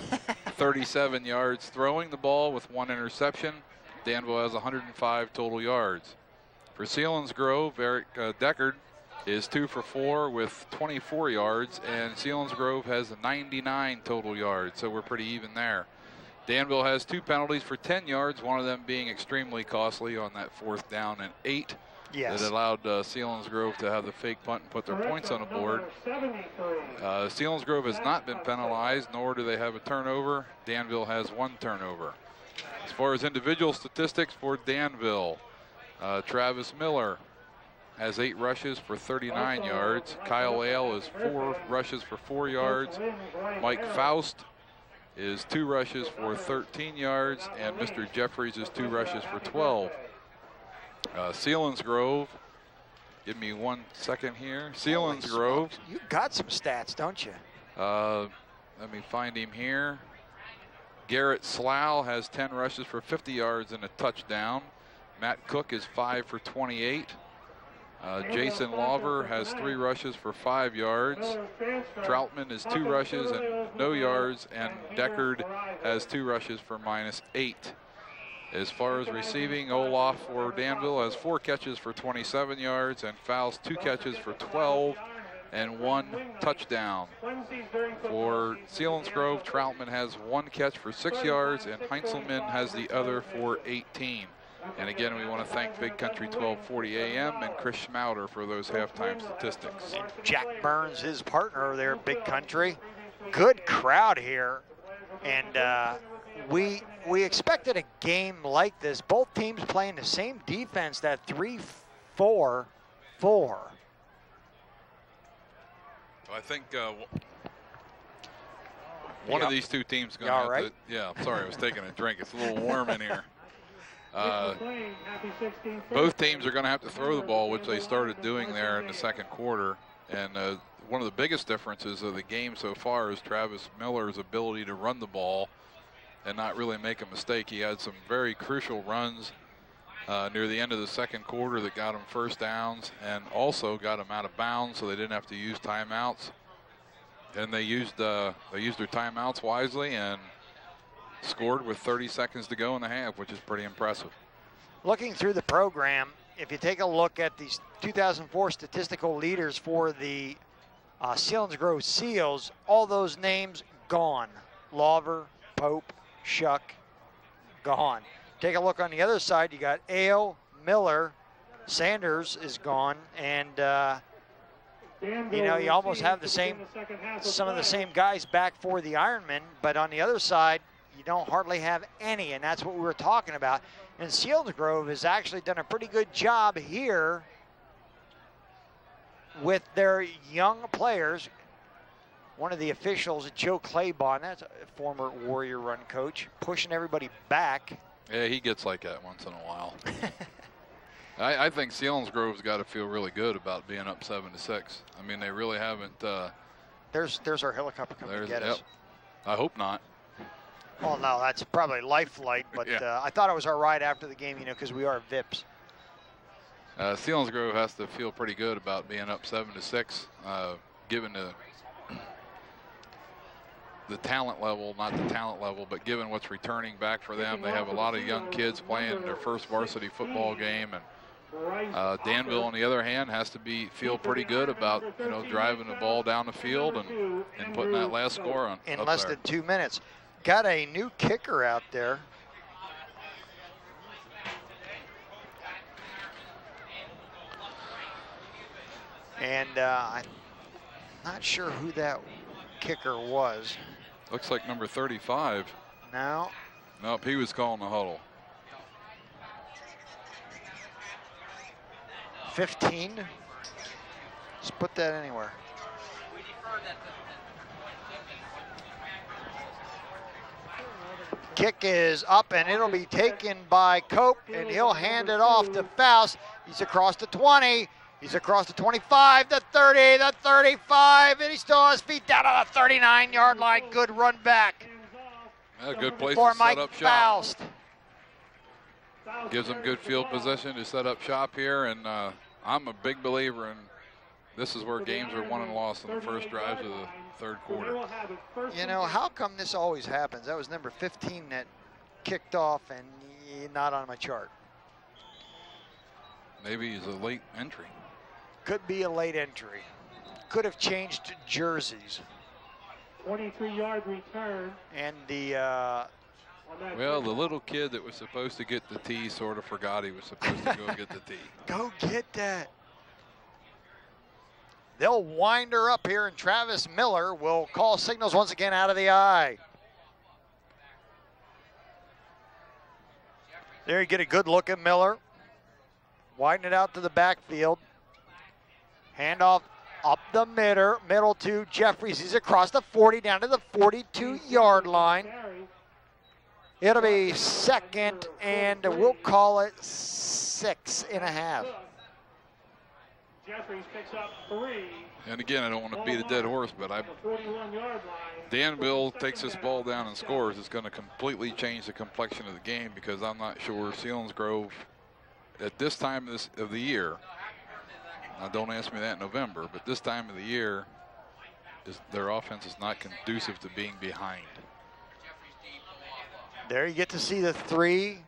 37 yards throwing the ball with 1 interception. Danville has 105 total yards. For Selinsgrove, Eric Deckard is 2 for 4 with 24 yards, and Selinsgrove has 99 total yards, so we're pretty even there. Danville has 2 penalties for 10 yards, one of them being extremely costly on that 4th down and 8. Yes. That allowed Selinsgrove to have the fake punt and put their points on the board. Selinsgrove has not been penalized, nor do they have a turnover. Danville has 1 turnover. As far as individual statistics for Danville, Travis Miller has 8 rushes for 39 yards. Kyle Ale is 4 rushes for 4 yards. Mike Faust is 2 rushes for 13 yards, and Mr. Jeffries is 2 rushes for 12. Selinsgrove, give me 1 second here. Selinsgrove. You got some stats, don't you? Let me find him here. Garrett Slough has 10 rushes for 50 yards and a touchdown. Matt Cook is 5 for 28. Jason Lawver has 3 rushes for 5 yards. Troutman is 2 rushes and no yards, and Deckard has 2 rushes for -8. As far as receiving, Olaf for Danville has 4 catches for 27 yards, and Faust 2 catches for 12 and 1 touchdown. For Selinsgrove, Troutman has 1 catch for 6 yards, and Heinzelman has the other for 18. And again, we want to thank Big Country 1240 AM and Chris Schmauder for those halftime statistics. And Jack Burns, his partner there, Big Country. Good crowd here, and we expected a game like this. Both teams playing the same defense, that 3-4-4. I think one of these two teams is going to have to. Yeah, I'm sorry, I was taking a drink. It's a little warm in here. Both teams are going to have to throw the ball, which they started doing there in the second quarter. And one of the biggest differences of the game so far is Travis Miller's ability to run the ball and not really make a mistake. He had some very crucial runs near the end of the second quarter that got him first downs and also got him out of bounds, so they didn't have to use timeouts. And they used their timeouts wisely and scored with 30 seconds to go in the half, which is pretty impressive. Looking through the program, if you take a look at these 2004 statistical leaders for the Selinsgrove Seals, all those names gone. Lawver, Pope, Shuck, gone. Take a look on the other side. You got Ale, Miller, Sanders is gone, and you almost have some of the same guys back for the Ironmen, but on the other side, you don't hardly have any, and that's what we were talking about. And Selinsgrove has actually done a pretty good job here with their young players. One of the officials, Joe Claybon, that's a former Warrior Run coach, pushing everybody back. Yeah, he gets like that once in a while. I think Selinsgrove's got to feel really good about being up 7-6. I mean, they really haven't. There's our helicopter coming to get us. I hope not. Well, no, that's probably life flight, but Yeah. I thought it was our ride after the game, because we are VIPs. Selinsgrove has to feel pretty good about being up 7-6, given the talent level, not the talent level, but given what's returning back for them. They have a lot of young kids playing their first varsity football game, and Danville, on the other hand, has to feel pretty good about driving the ball down the field and putting that last score on in less than 2 minutes. Got a new kicker out there. And I'm not sure who that kicker was. Looks like number 35. No. Nope, he was calling the huddle. 15. Just put that anywhere. Kick is up, and it'll be taken by Cope, and he'll hand it off to Faust. He's across the 20. He's across the 25, the 30, the 35, and he's still on his feet down on the 39-yard line. Good run back. Yeah, good place for to Mike set up Faust. Shop. Gives them good field position to set up shop here, and I'm a big believer in this is where games are won and lost in the first drives of the third quarter. How come this always happens? That was number 15 that kicked off and not on my chart. Maybe he's a late entry. Could be a late entry. Could have changed jerseys. 23-yard return. And the well, the little kid that was supposed to get the tee sort of forgot he was supposed to go get the tee. Go get that. They'll wind her up here, and Travis Miller will call signals once again out of the eye. There you get a good look at Miller. Widen it out to the backfield. Handoff up the middle to Jeffries. He's across the 40 down to the 42-yard line. It'll be second, and we'll call it 6.5. Jeffries picks up 3. And again, I don't want to beat a dead horse, but Danville takes this ball down and scores. It's going to completely change the complexion of the game, because I'm not sure Selinsgrove at this time of the year, now don't ask me that in November, but this time of the year, their offense is not conducive to being behind. There you get to see the 3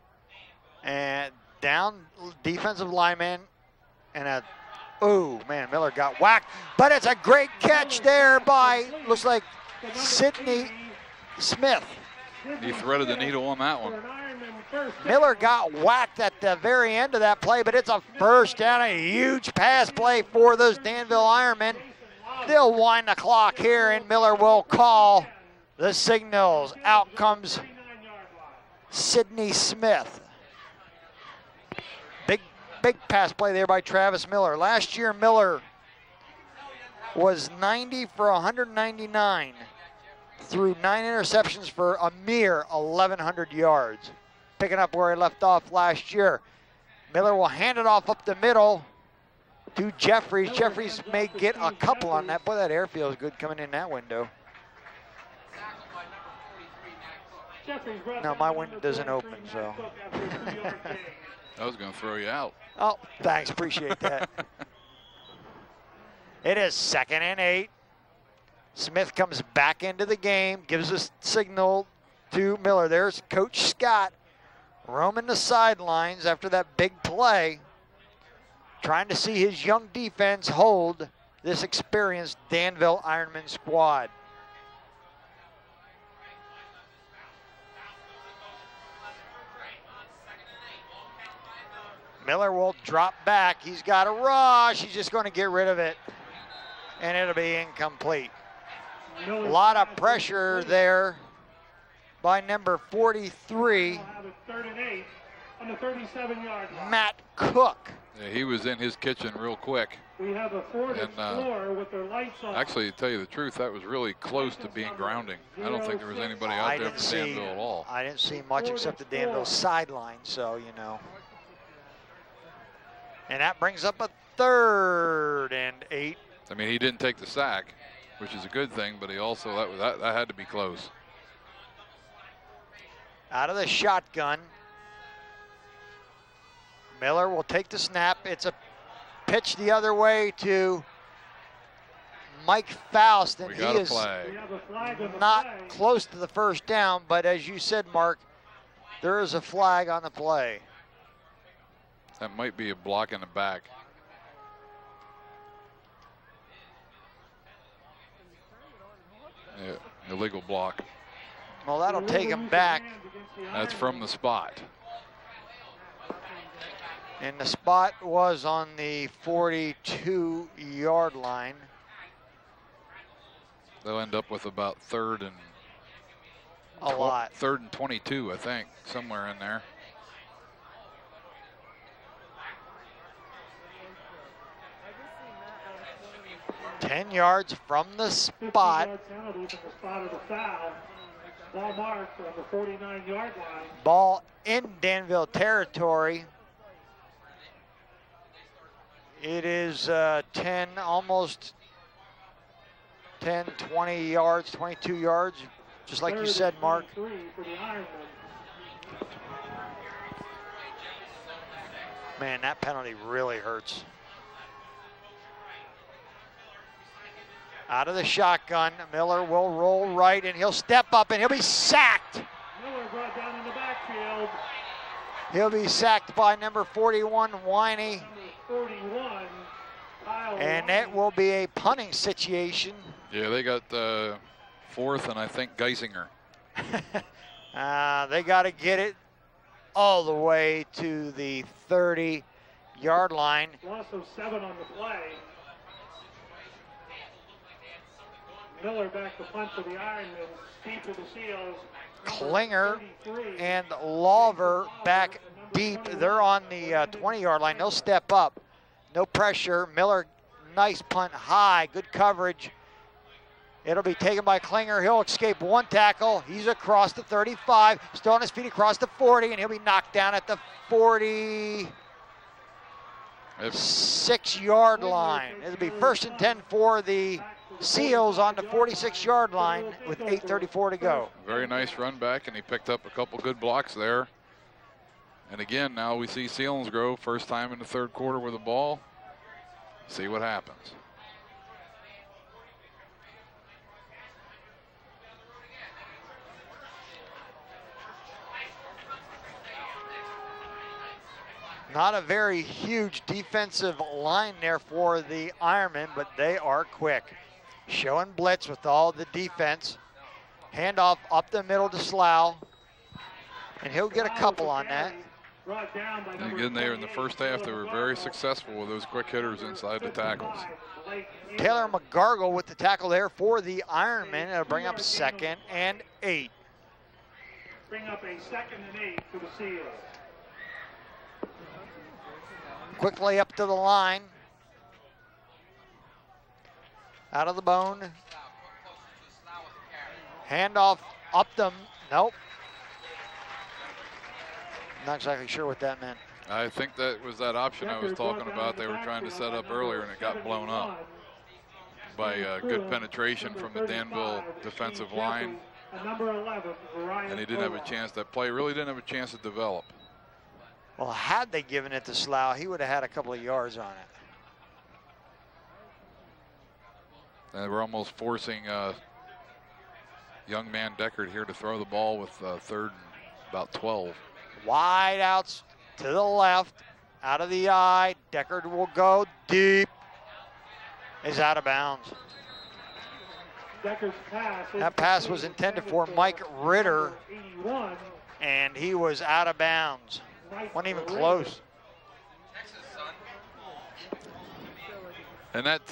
and down defensive lineman, and oh man, Miller got whacked, but it's a great catch there by, looks like Sidney Smith. He threaded the needle on that one. Miller got whacked at the very end of that play, but it's a first down, a huge pass play for those Danville Ironmen. They'll wind the clock here, and Miller will call the signals. Out comes Sidney Smith. Big pass play there by Travis Miller. Last year, Miller was 90 for 199, threw 9 interceptions for a mere 1,100 yards, picking up where he left off last year. Miller will hand it off up the middle to Jeffries. Jeffries may get a couple on that. Boy, that air feels good coming in that window. No, my window doesn't open, so. I was going to throw you out. Oh, thanks, appreciate that. It is 2nd and 8. Smith comes back into the game, gives a signal to Miller. There's Coach Scott roaming the sidelines after that big play, trying to see his young defense hold this experienced Danville Ironmen squad. Miller will drop back. He's got a rush. He's just going to get rid of it, and it'll be incomplete. A lot of pressure there by number 43, on the 37-yard line. Matt Cook. Yeah, he was in his kitchen real quick. We have a Ford Explorer with their lights on. Actually, to tell you the truth, that was really close to being grounding. I don't think there was anybody out there from Danville at all. I didn't see much except the Danville sideline, so, you know. And that brings up a 3rd and 8. I mean, he didn't take the sack, which is a good thing, but he also, that had to be close. Out of the shotgun. Miller will take the snap. It's a pitch the other way to Mike Faust, and he is not close to the first down, but as you said, Mark, there is a flag on the play. That might be a block in the back. Yeah, illegal block. Well, that'll take him back. That's from the spot. And the spot was on the 42-yard line. They'll end up with about 3rd and a lot. 3rd and 22, I think, somewhere in there. Ten yards from the spot. Ball marked on the 49-yard line. Ball in Danville territory. It is 10, almost 10, 20 yards, 22 yards, just like you said, Mark. Man, that penalty really hurts. Out of the shotgun, Miller will roll right, and he'll step up, and he'll be sacked. Miller brought down in the backfield. He'll be sacked by number 41, Winey. 41, and it will be a punting situation. Yeah, they got 4th, and I think Geisinger. They got to get it all the way to the 30-yard line. Loss of 7 on the play. Miller back to punt for the Ironmen, deep to the Seals. Klinger and Lawver back deep. They're on the 20-yard line. They'll step up. No pressure. Miller, nice punt high. Good coverage. It'll be taken by Klinger. He'll escape one tackle. He's across the 35. Still on his feet across the 40, and he'll be knocked down at the 46-yard line. It'll be 1st and 10 for the Seals on the 46-yard line with 8:34 to go. Very nice run back, and he picked up a couple good blocks there. And again, now we see Selinsgrove first time in the 3rd quarter with the ball. See what happens. Not a very huge defensive line there for the Ironmen, but they are quick. Showing blitz with all the defense. Handoff up the middle to Slough, and he'll get a couple on that. And again, there in the first half, they were very successful with those quick hitters inside the tackles. Taylor McGargle with the tackle there for the Ironmen. It'll bring up 2nd and 8. Bring up a 2nd and 8 for the Seals. Quickly up to the line. Out of the bone. Handoff up them. Nope. Not exactly sure what that meant. I think that was that option I was talking about. They were trying to set up earlier, and it got blown up by good penetration from the Danville defensive line. And he didn't have a chance. That play really didn't have a chance to develop. Well, had they given it to Slough, he would have had a couple of yards on it. And we're almost forcing young man Deckard here to throw the ball with third and about 12. Wide outs to the left, out of the eye. Deckard will go deep. Is out of bounds. That pass was intended for Mike Ritter, and he was out of bounds. Wasn't even close. And that's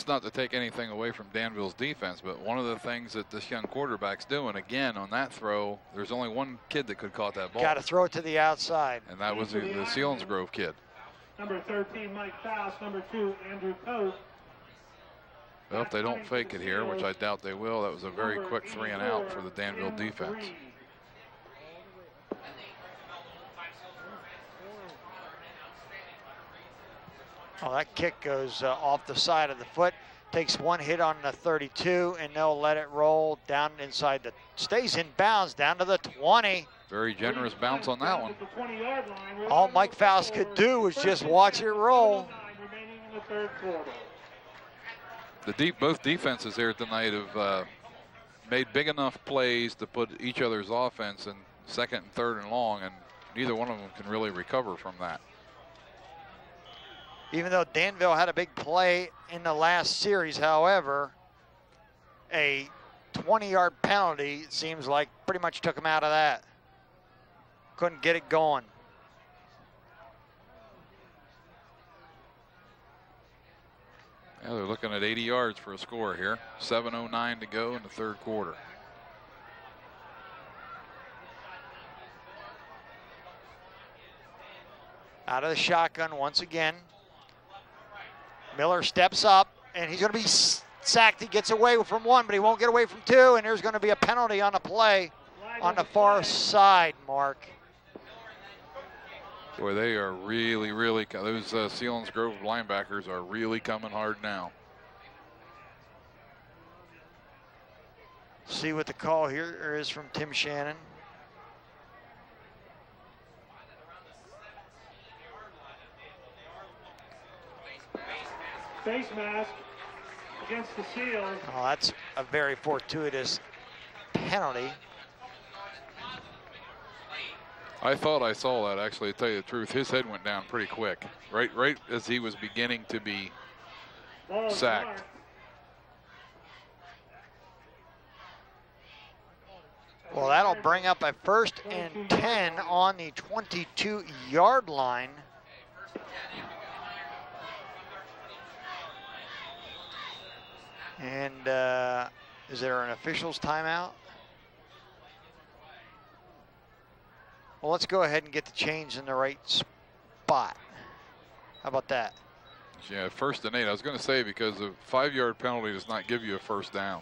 not to take anything away from Danville's defense, but one of the things that this young quarterback's doing, again, on that throw, there's only one kid that could caught that ball. Got to throw it to the outside. And that was the Selinsgrove kid. Number 13, Mike Faust. Number 2, Andrew Coe. Well, if they don't fake it here, which I doubt they will, that was a very quick 3 and out for the Danville defense. Oh, that kick goes off the side of the foot, takes one hit on the 32, and they'll let it roll down inside the, stays in bounds down to the 20. Very generous bounce on that one. All Mike Faust could do was just watch it roll. Both defenses here tonight have made big enough plays to put each other's offense in second and third and long, and neither one of them can really recover from that. Even though Danville had a big play in the last series, however, a 20-yard penalty, it seems like, pretty much took him out of that. Couldn't get it going. Yeah, they're looking at 80 yards for a score here. 7:09 to go in the third quarter. Out of the shotgun once again. Miller steps up, and he's going to be sacked. He gets away from one, but he won't get away from two, and there's going to be a penalty on the play on the far side, Mark. Boy, they are really, those Selinsgrove linebackers are really coming hard now. See what the call here is from Tim Shannon. Face mask against the Seals. Oh, that's a very fortuitous penalty. I thought I saw that, actually, to tell you the truth. His head went down pretty quick, right as he was beginning to be sacked. Well, that'll bring up a 1st and 10 on the 22-yard line. And is there an official's timeout? Well, let's go ahead and get the chains in the right spot. How about that? Yeah, 1st and 8. I was going to say, because a 5-yard penalty does not give you a first down.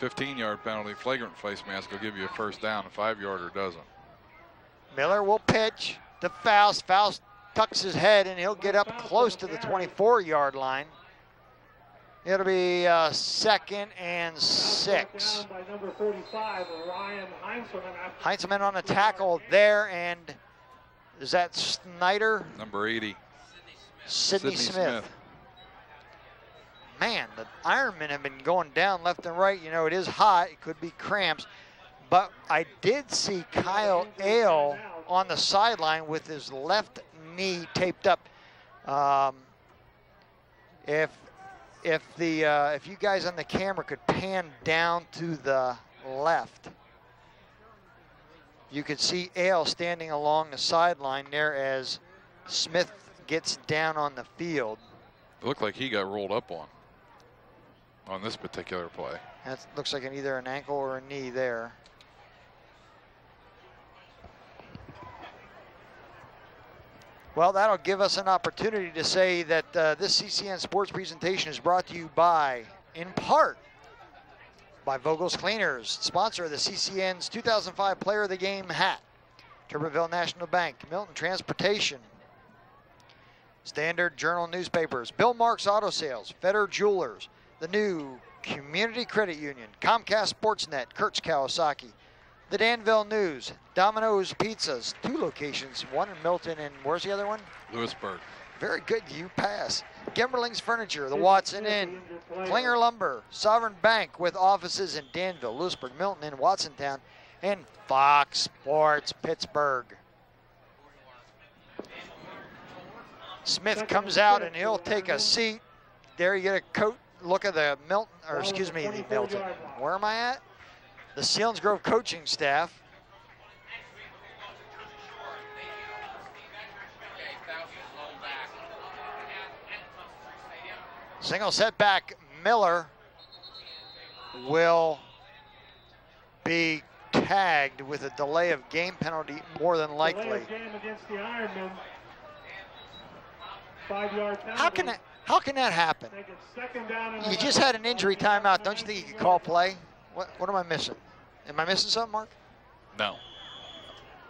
15-yard penalty, flagrant face mask will give you a first down. A 5-yarder doesn't. Miller will pitch to Faust. Faust tucks his head, and he'll get up close to the 24-yard line. It'll be 2nd and 6. Heinzelman on the tackle there, and is that Snyder? Number 80. Sidney Smith. Man, the Ironmen have been going down left and right. You know, it is hot. It could be cramps. But I did see Kyle Ale on the sideline with his left knee taped up. If you guys on the camera could pan down to the left, you could see Ale standing along the sideline there as Smith gets down on the field. It looked like he got rolled up on this particular play. That looks like either an ankle or a knee there. Well, that'll give us an opportunity to say that this CCN sports presentation is brought to you by, in part, by Vogel's Cleaners, sponsor of the CCN's 2005 Player of the Game hat, Tuberville National Bank, Milton Transportation, Standard Journal Newspapers, Bill Marks Auto Sales, Feder Jewelers, the new Community Credit Union, Comcast Sportsnet, Kurtz Kawasaki, the Danville News, Domino's Pizzas, 2 locations, one in Milton and where's the other one? Lewisburg. Very good, you pass. Gemberling's Furniture, the Watson Inn, Klinger Lumber, Sovereign Bank with offices in Danville, Lewisburg, Milton, and Watsontown, and Fox Sports Pittsburgh. Smith comes out and he'll take a seat. There you get a look at the Milton, or excuse me, the Milton. Where am I at? The Selinsgrove coaching staff. Single setback, Miller will be tagged with a delay of game penalty more than likely. Delay of game against the Ironmen. 5-yard penalty. How can that happen? Second down You just had an injury timeout. Don't you think you could call play? What am I missing? Am I missing something, Mark? No.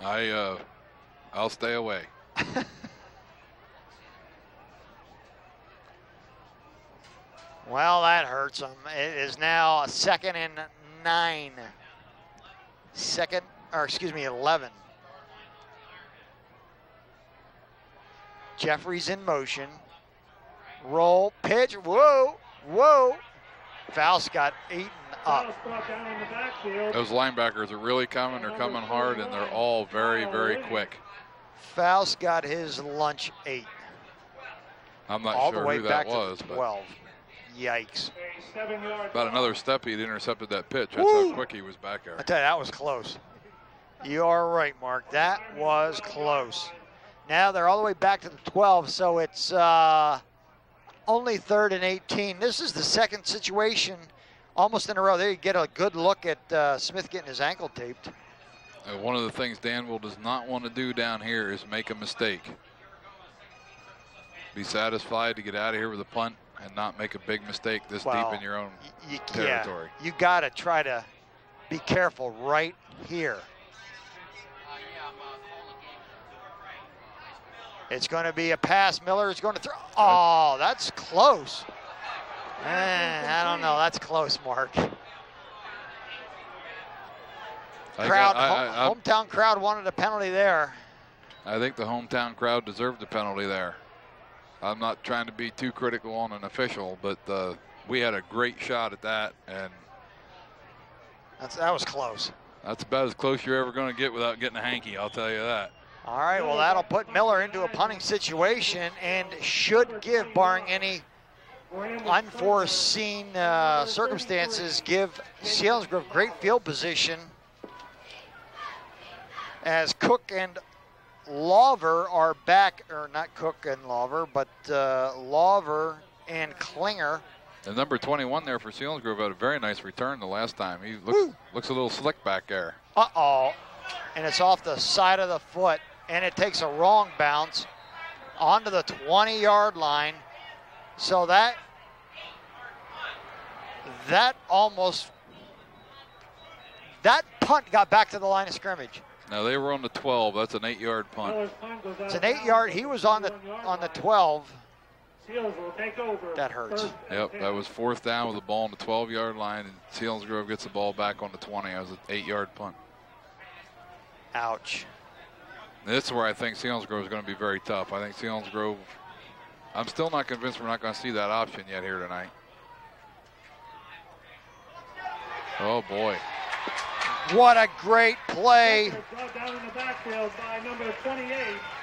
I'll stay away. Well, that hurts him. It is now a 2nd and 9. 11. Jeffries in motion. Roll, pitch, whoa, whoa. Faust got eaten up. Those linebackers are really coming. They're coming hard, and they're all very, very quick. Faust got his lunch ate. I'm not all sure the way who back that was. To the 12. Yikes. About another step, he'd intercepted that pitch. That's how quick he was back there. I tell you, that was close. You are right, Mark. That was close. Now they're all the way back to the 12, so it's only 3rd and 18. This is the second situation almost in a row. There you get a good look at Smith getting his ankle taped. One of the things Danville does not want to do down here is make a mistake. Be satisfied to get out of here with a punt and not make a big mistake this deep in your own territory. Yeah, you got to try to be careful right here. It's going to be a pass. Miller is going to throw. Oh, that's close. I don't know. That's close, Mark. Hometown crowd wanted a penalty there. I think the hometown crowd deserved the penalty there. I'm not trying to be too critical on an official, but we had a great shot at that, and that was close. That's about as close you're ever going to get without getting a hanky, I'll tell you that. All right, well, that'll put Miller into a punting situation and should give, barring any unforeseen circumstances, give Selinsgrove great field position as Cook and Lawver are back, or not Cook and Lawver, but Lawver and Klinger. The number 21 there for Selinsgrove had a very nice return the last time. He looks a little slick back there. Uh-oh, and it's off the side of the foot, and it takes a wrong bounce onto the 20-yard line. So that punt got back to the line of scrimmage. Now they were on the 12. That's an 8-yard punt. It's an 8-yard. He was on the 12. Seals will take over. That hurts. Yep, that was 4th down with the ball on the 12-yard line, and Selinsgrove gets the ball back on the 20. That was an 8-yard punt. Ouch. This is where I think Selinsgrove is going to be very tough. I think Selinsgrove, I'm still not convinced we're not going to see that option yet here tonight. Oh, boy. What a great play down in the backfield by number 28.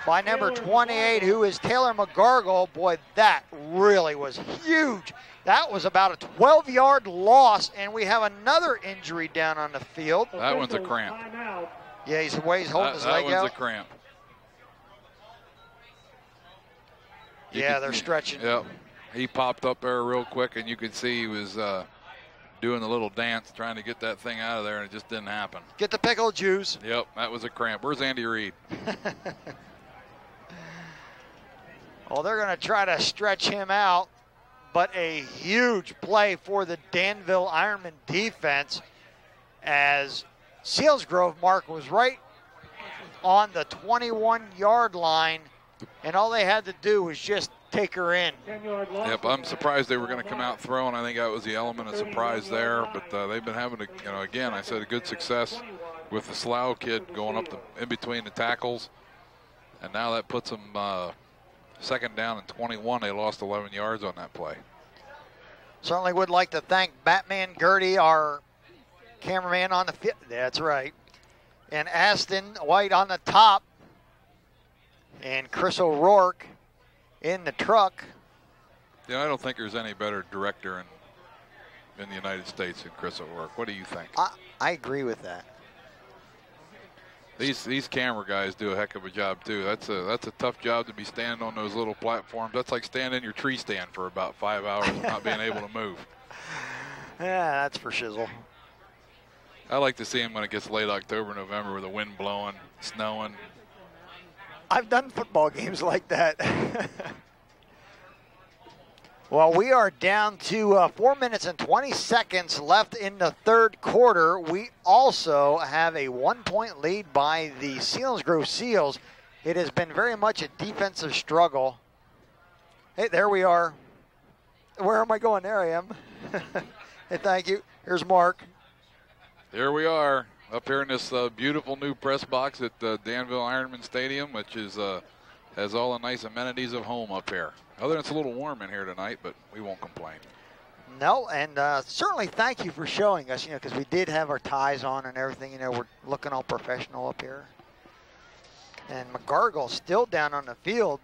By number 28, who is Taylor McGargle. Boy, that really was huge. That was about a 12-yard loss, and we have another injury down on the field. That one's a cramp. Yeah, he's holding his leg out. That one's a cramp. Yeah, they're stretching. Yep. He popped up there real quick, and you could see he was doing a little dance trying to get that thing out of there, and it just didn't happen. Get the pickle juice. Yep, that was a cramp. Where's Andy Reid? Well, they're going to try to stretch him out, but a huge play for the Danville Ironmen defense as Selinsgrove, Mark, was right on the 21-yard line, and all they had to do was just take her in. Yep, I'm surprised they were going to come out throwing. I think that was the element of surprise there, but they've been having, again, I said a good success with the Slough kid going up in between the tackles, and now that puts them second down and 21. They lost 11 yards on that play. Certainly would like to thank Batman Gertie, our cameraman on the field. That's right. And Aston White on the top. And Chris O'Rourke in the truck. Yeah, I don't think there's any better director in the United States than Chris O'Rourke. What do you think? I agree with that. These camera guys do a heck of a job too. That's a tough job to be standing on those little platforms. That's like standing in your tree stand for about 5 hours and not being able to move. Yeah, that's for shizzle. I like to see him when it gets late October, November with the wind blowing, snowing. I've done football games like that. Well, we are down to 4 minutes and 20 seconds left in the third quarter. We also have a 1-point lead by the Selinsgrove Seals. It has been very much a defensive struggle. Hey, there we are. Where am I going? There I am. Hey, thank you. Here's Mark. There we are, up here in this beautiful new press box at Danville Ironmen Stadium, which is has all the nice amenities of home up here. Other than it's a little warm in here tonight, but we won't complain. No, and certainly thank you for showing us, because we did have our ties on and everything. We're looking all professional up here. And McGargle's still down on the field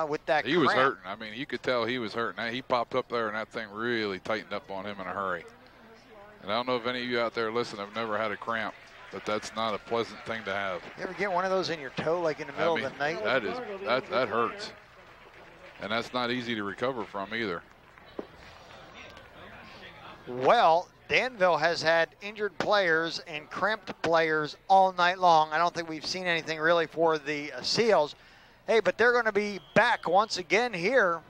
with that He was hurting. I mean, you could tell he was hurting. He popped up there, and that thing really tightened up on him in a hurry. And I don't know if any of you out there listening have never had a cramp, but that's not a pleasant thing to have. You ever get one of those in your toe, like in the middle of the night? That hurts. And that's not easy to recover from either. Well, Danville has had injured players and cramped players all night long. I don't think we've seen anything really for the Seals. Hey, but they're going to be back once again here.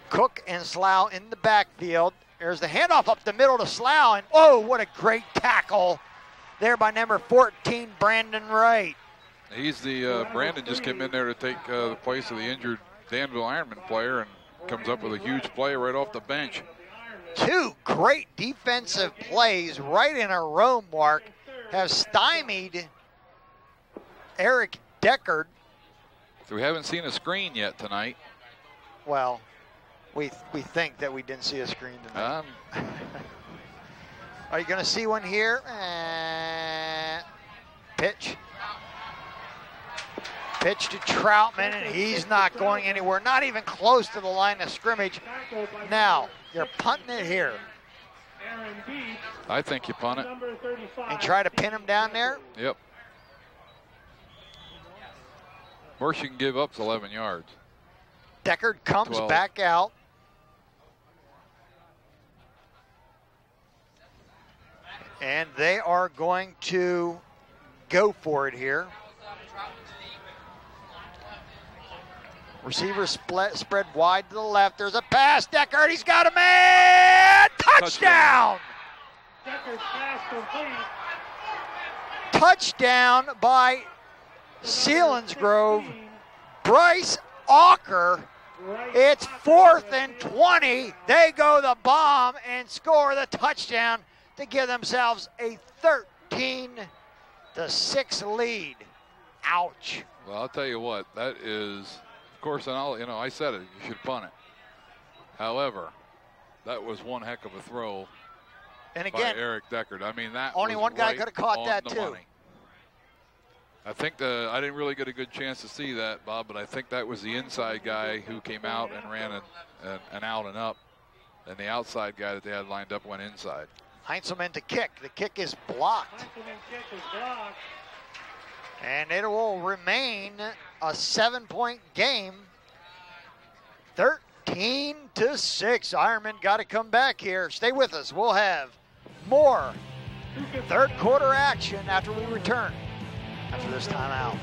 Cook and Slough in the backfield. There's the handoff up the middle to Slough, and oh, what a great tackle there by number 14, Brandon Wright. He's the Brandon just came in there to take the place of the injured Danville Ironman player and comes up with a huge play right off the bench. Two great defensive plays right in a row, Mark, have stymied Eric Deckard. So we haven't seen a screen yet tonight. Well, we think that we didn't see a screen tonight. Are you going to see one here? Pitch. Pitch to Troutman, and he's not going anywhere, not even close to the line of scrimmage. Now, you're punting it here. I think you punt it. And try to pin him down there? Yep. Worst you can give up is 11 yards. Deckard comes 12. back out. And they are going to go for it here. Receiver spread wide to the left. There's a pass. Deckard, he's got a man. Touchdown! Deckard's pass complete. Touchdown by Selinsgrove. Bryce Auker. It's 4th and 20. They go the bomb and score the touchdown to give themselves a 13-6 lead. Ouch. Well, I'll tell you what, that is, of course, and I said it, you should punt it. However, that was one heck of a throw and again, by Eric Deckard. I mean, that only was one guy right could have caught on that the too. Money. I think I didn't really get a good chance to see that, Bob, but I think that was the inside guy who came out and ran an out and up, and the outside guy that they had lined up went inside. Heinzelman to kick. The kick is blocked. And it will remain a 7-point game. 13-6. Ironmen got to come back here. Stay with us. We'll have more third quarter action after we return after this timeout.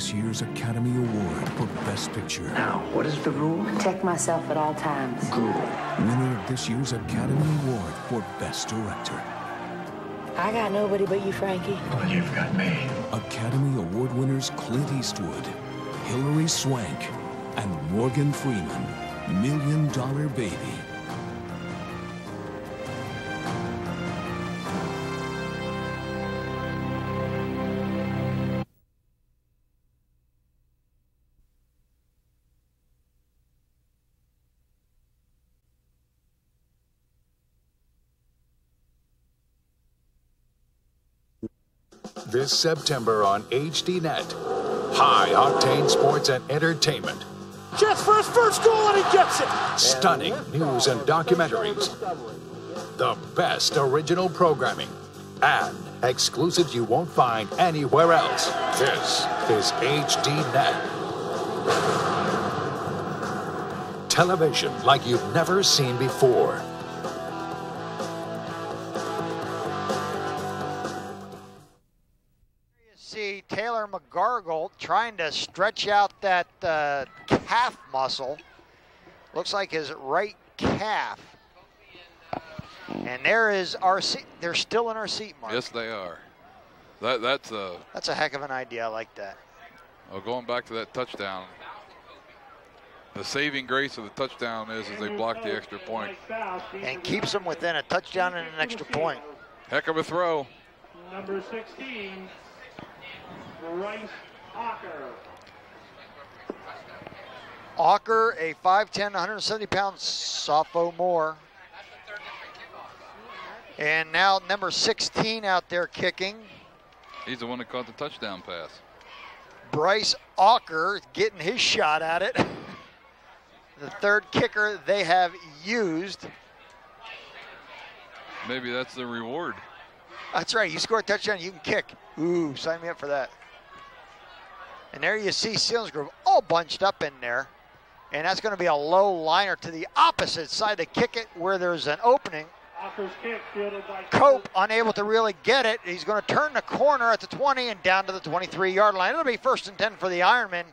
this year's Academy Award for Best Picture. Now, what is the rule? Protect myself at all times. Good. Winner of this year's Academy Award for Best Director. I got nobody but you, Frankie. Well, you've got me. Academy Award winners Clint Eastwood, Hilary Swank, and Morgan Freeman. $1 Million Baby. This September on HDNet. High-octane sports and entertainment. Jets for his first goal and he gets it! Stunning news and documentaries. The best original programming. And exclusives you won't find anywhere else. This is HDNet. Television like you've never seen before. See Taylor McGargle trying to stretch out that calf muscle. Looks like his right calf. And there is our seat. They're still in our seat, Mark. Yes, they are. That's a heck of an idea. I like that. Well, going back to that touchdown, the saving grace of the touchdown is they block the extra point. And keeps them within a touchdown and an extra point. Heck of a throw. Number 16. Bryce Ocker. Ocker, a 5'10", 170-pound sophomore. And now number 16 out there kicking. He's the one that caught the touchdown pass. Bryce Ocker getting his shot at it. The third kicker they have used. Maybe that's the reward. That's right. You score a touchdown, you can kick. Ooh, sign me up for that. And there you see Selinsgrove all bunched up in there. And that's going to be a low liner to the opposite side to kick it where there's an opening. Cope unable to really get it. He's going to turn the corner at the 20 and down to the 23-yard line. It'll be 1st and 10 for the Ironmen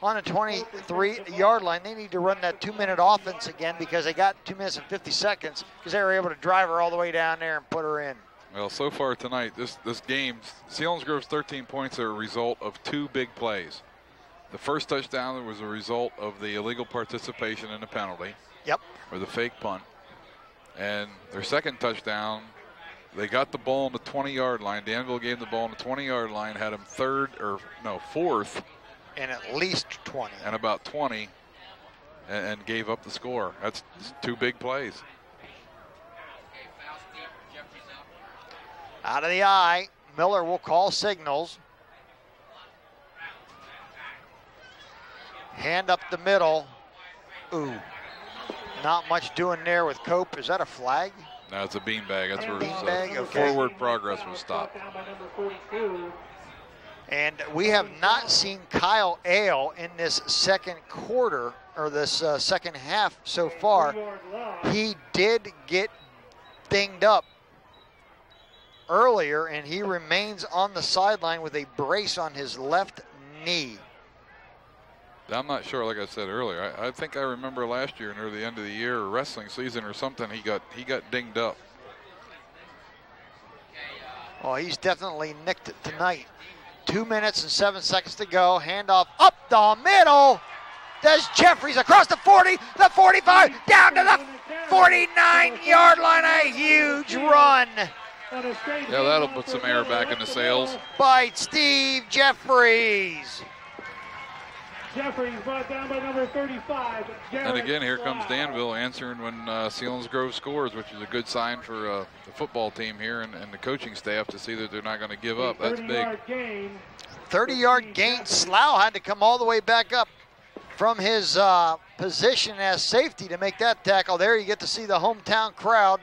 on the 23-yard line. They need to run that 2-minute offense again because they got 2 minutes and 50 seconds because they were able to drive her all the way down there and put her in. Well, so far tonight, this game, Selinsgrove's 13 points are a result of 2 big plays. The first touchdown was a result of the illegal participation in the penalty. Yep. Or the fake punt. And their second touchdown, they got the ball on the 20-yard line. Danville gave the ball on the 20-yard line, had him fourth. And at least 20. And about 20, and gave up the score. That's 2 big plays. Out of the eye, Miller will call signals. Hand up the middle. Ooh, not much doing there with Cope. Is that a flag? No, it's a beanbag. That's where okay. forward progress was stopped. And we have not seen Kyle Ale in this second quarter, or this second half so far. He did get dinged up earlier, and he remains on the sideline with a brace on his left knee. I'm not sure, like I said earlier. I think I remember last year near the end of the year or wrestling season or something, he got dinged up. Well, he's definitely nicked it tonight. 2 minutes and 7 seconds to go. Handoff up the middle. Does Jeffries across the 40, the 45, down to the 49-yard line. A huge run. Yeah, that'll put some air back in the sails. By Steve Jeffries. Jeffries brought down by number 35. And again, here comes Danville answering when Selinsgrove scores, which is a good sign for the football team here and the coaching staff to see that they're not going to give up. That's big. 30-yard gain. Slough had to come all the way back up from his position as safety to make that tackle. There you get to see the hometown crowd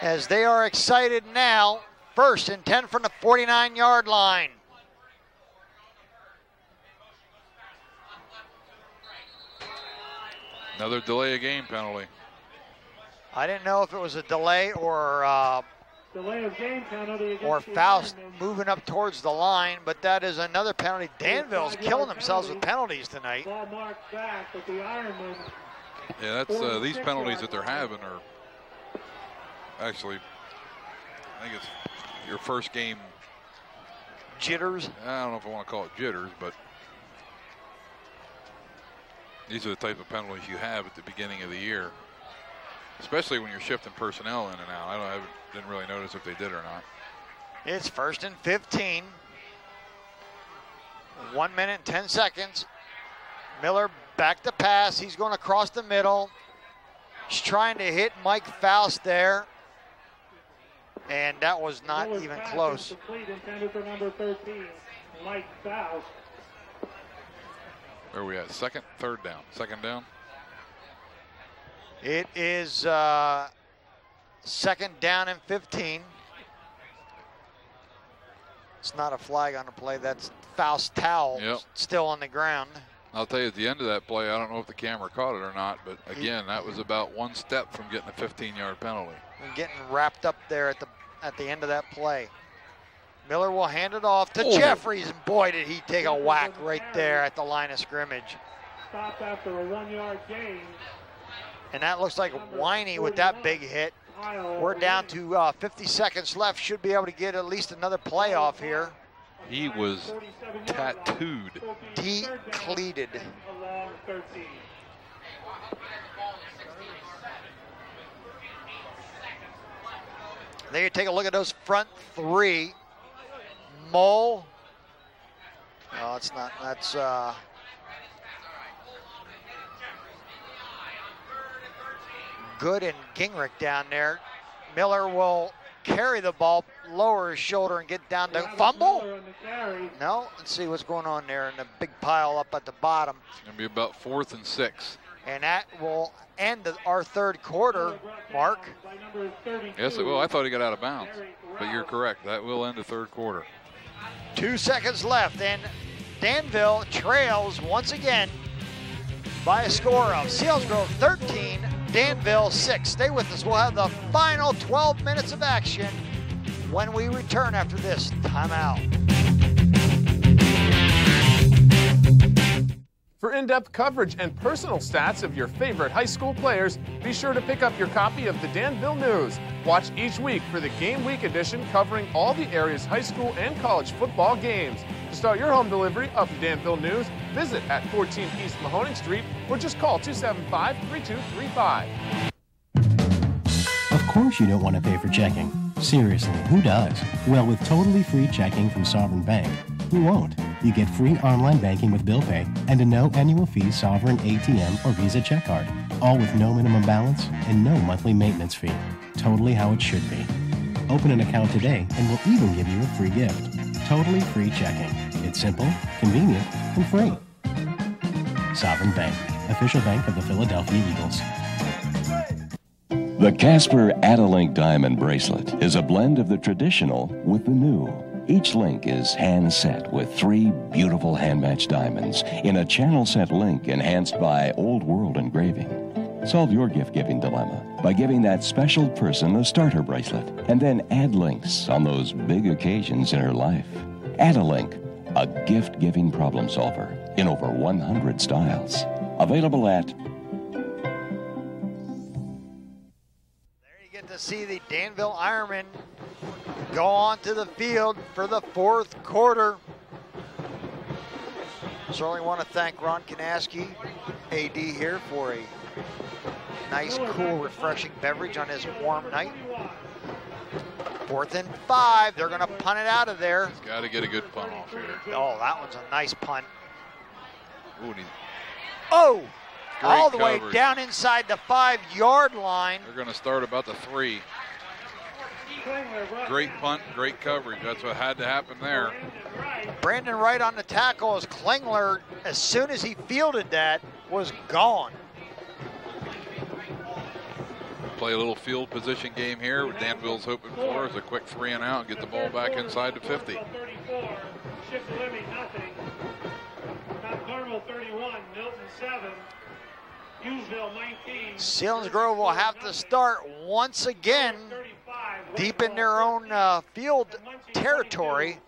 as they are excited now. 1st and 10 from the 49-yard line. Another delay of game penalty. I didn't know if it was a delay or Delay of game penalty against or the Faust Ironmen. moving up towards the line, but that is another penalty. Danville's killing themselves with penalties tonight. Ball marked back, but the Ironmen. Yeah, that's these penalties that they're having are actually, I think it's your first game jitters. I don't know if I want to call it jitters, but these are the type of penalties you have at the beginning of the year, especially when you're shifting personnel in and out. I didn't really notice if they did or not. It's 1st and 15. 1 minute and 10 seconds. Miller back to pass. He's going across the middle. He's trying to hit Mike Faust there. And that was not even close. Intended for number 13, Mike Faust. Where are we at? Third down. Second down? It is 2nd down and 15. It's not a flag on the play. That's Faust towel still on the ground. I'll tell you, at the end of that play, I don't know if the camera caught it or not, but again, that was about one step from getting a 15-yard penalty. And getting wrapped up there at the end of that play. Miller will hand it off to Jeffries, and boy, did he take a whack right there at the line of scrimmage. Stopped after a 1-yard gain. And that looks like Winey with that big hit. We're down to 50 seconds left. Should be able to get at least another play off here. He was tattooed. Decleated. There you take a look at those front three. Mole. Oh, it's not. That's Good and Gingrich down there. Miller will carry the ball, lower his shoulder, and get down to fumble. No, let's see what's going on there in the big pile up at the bottom. It's going to be about 4th and 6. And that will end our third quarter, Mark. Yes, it will. I thought he got out of bounds, but you're correct. That will end the third quarter. 2 seconds left, and Danville trails once again by a score of Selinsgrove 13, Danville 6. Stay with us. We'll have the final 12 minutes of action when we return after this timeout. For in-depth coverage and personal stats of your favorite high school players, be sure to pick up your copy of the Danville News. Watch each week for the Game Week edition covering all the area's high school and college football games. To start your home delivery of the Danville News, visit at 14 East Mahoning Street or just call 275-3235. Of course you don't want to pay for checking. Seriously, who does? Well, with totally free checking from Sovereign Bank, who won't? You get free online banking with bill pay and a no annual fee Sovereign ATM or Visa check card, all with no minimum balance and no monthly maintenance fee. Totally how it should be. Open an account today and we'll even give you a free gift. Totally free checking. It's simple, convenient, and free. Sovereign Bank, official bank of the Philadelphia Eagles. The Casper Add-A-Link Diamond Bracelet is a blend of the traditional with the new. Each link is hand-set with 3 beautiful hand-matched diamonds in a channel-set link enhanced by Old World engraving. Solve your gift-giving dilemma by giving that special person a starter bracelet and then add links on those big occasions in her life. Add-A-Link, a gift-giving problem solver in over 100 styles. Available at... There you get to see the Danville Ironmen go onto the field for the fourth quarter. Certainly want to thank Ron Kanaski, AD here, for a nice, cool, refreshing beverage on his warm night. 4th and 5. They're going to punt it out of there. He's got to get a good punt off here. Oh, that one's a nice punt. Ooh, oh! Great All the coverage. way down inside the 5-yard line. They're going to start about the 3. Great punt, great coverage. That's what had to happen there. Brandon Wright on the tackle as Klingler, as soon as he fielded that, was gone. Play a little field position game here. What Danville's hoping for is a quick 3 and out and get the ball back inside the 50. Selinsgrove will have to start once again deep in their own field territory.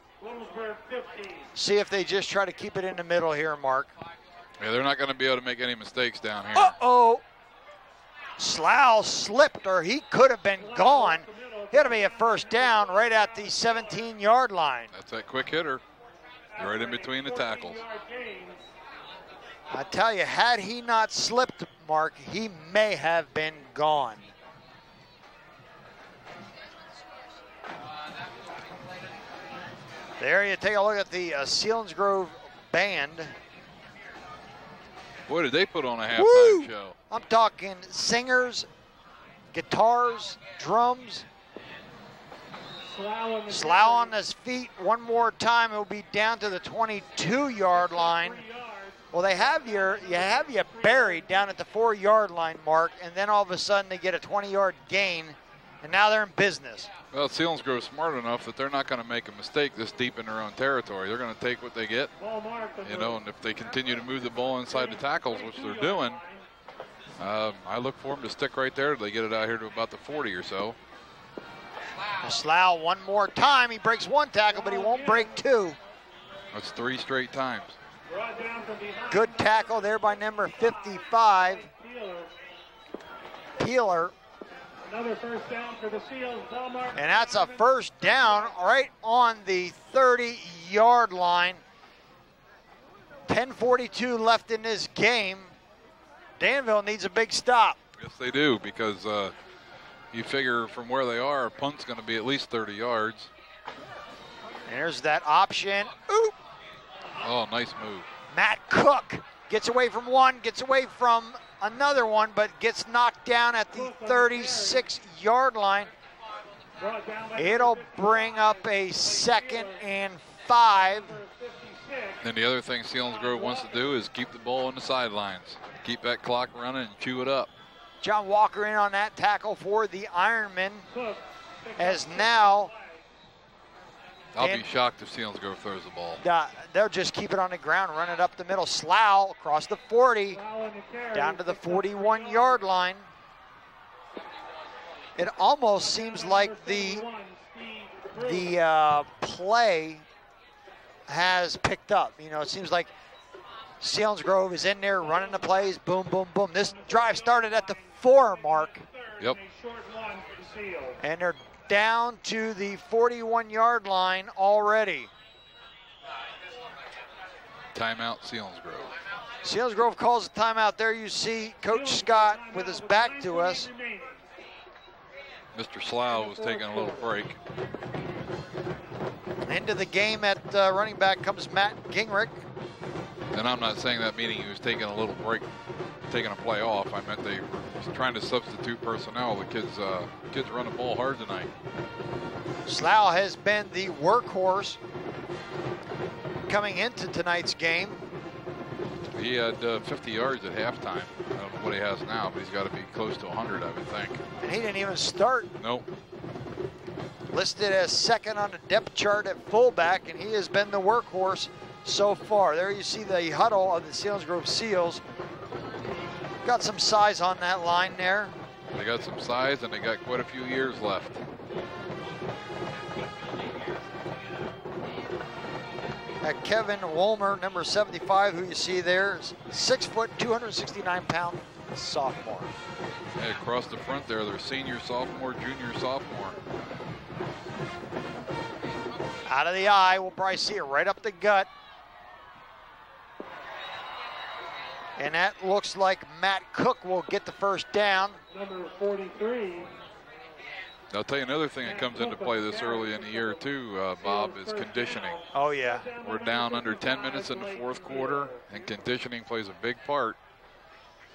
See if they just try to keep it in the middle here, Mark. Yeah, they're not going to be able to make any mistakes down here. Uh-oh. Slough slipped, or he could have been gone. It'll be a first down right at the 17-yard line. That's that quick hitter. Right in between the tackles. I tell you, had he not slipped, Mark, he may have been gone. There you take a look at the Selinsgrove band. Boy, did they put on a halftime show. I'm talking singers, guitars, drums. Slough on his feet one more time. It'll be down to the 22-yard line. Well, you have you buried down at the 4-yard line, Mark, and then all of a sudden they get a 20-yard gain, and now they're in business. Well, Selinsgrove's smart enough that they're not going to make a mistake this deep in their own territory. They're going to take what they get, you know, and if they continue to move the ball inside the tackles, which they're doing, I look for them to stick right there till they get it out here to about the 40 or so. Slough one more time. He breaks one tackle, but he won't break two. That's 3 straight times. Good tackle there by number 55. Peeler. Another first down for the Seals. And that's a first down right on the 30-yard line. 10:42 left in this game. Danville needs a big stop. Yes, they do, because you figure from where they are, a punt's going to be at least 30 yards. There's that option. Oop. Oh, nice move. Matt Cook gets away from one, gets away from another one, but gets knocked down at the 36-yard line. It'll bring up a 2nd and 5. Then the other thing Selinsgrove wants to do is keep the ball on the sidelines. Keep that clock running and chew it up. John Walker in on that tackle for the Ironmen, as now I'll be shocked if Selinsgrove throws the ball. They'll just keep it on the ground, run it up the middle. Slough across the 40, down to the 41-yard line. It almost seems like the play has picked up. You know, it seems like Selinsgrove is in there running the plays, boom, boom, boom. This drive started at the 4 mark. Yep. And they're down to the 41-yard line already. Timeout, Selinsgrove. Selinsgrove calls a timeout. There you see Coach Scott with his back to us. Mr. Slough was taking a little break. Into the game at running back comes Matt Gingrich. And I'm not saying that meaning he was taking a little break, taking a play off. I meant they were trying to substitute personnel. The kids run the ball hard tonight. Slough has been the workhorse coming into tonight's game. He had 50 yards at halftime. I don't know what he has now, but he's got to be close to 100, I would think. And he didn't even start. Nope. Listed as 2nd on the depth chart at fullback, and he has been the workhorse so far. There you see the huddle of the Selinsgrove Seals. Got some size on that line there. They got some size, and they got quite a few years left. Kevin Wolmer, number 75, who you see there, is 6 foot, 269-pound sophomore. Hey, across the front there, they're senior, sophomore, junior, sophomore. Out of the eye, we'll probably see it right up the gut. And that looks like Matt Cook will get the first down. Number 43. I'll tell you another thing that comes into play this early in the year too, Bob, is conditioning. Oh yeah. We're down under 10 minutes in the 4th quarter, and conditioning plays a big part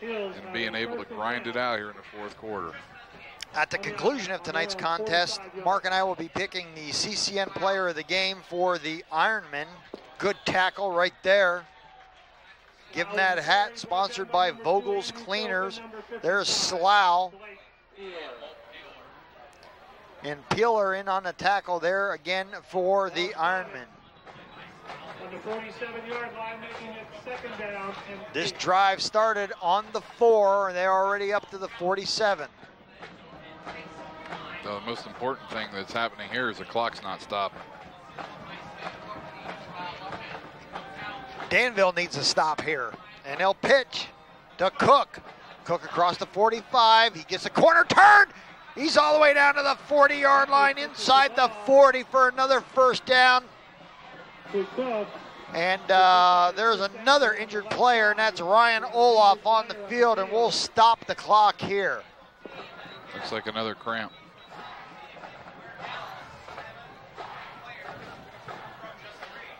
in being able to grind it out here in the 4th quarter. At the conclusion of tonight's contest, Mark and I will be picking the CCN player of the game for the Ironmen. Good tackle right there. Give him that hat, sponsored by Vogel's Cleaners. There's Slough. And Peeler in on the tackle there again for the Ironmen. On the 47-yard line, making it 2nd down. This drive started on the 4, and they're already up to the 47. the most important thing that's happening here is the clock's not stopping. Danville needs to stop here. And they'll pitch to Cook. Cook across the 45. He gets a corner turn. He's all the way down to the 40-yard line, inside the 40 for another first down. And there's another injured player, and that's Ryan Olaf on the field, and we'll stop the clock here. Looks like another cramp.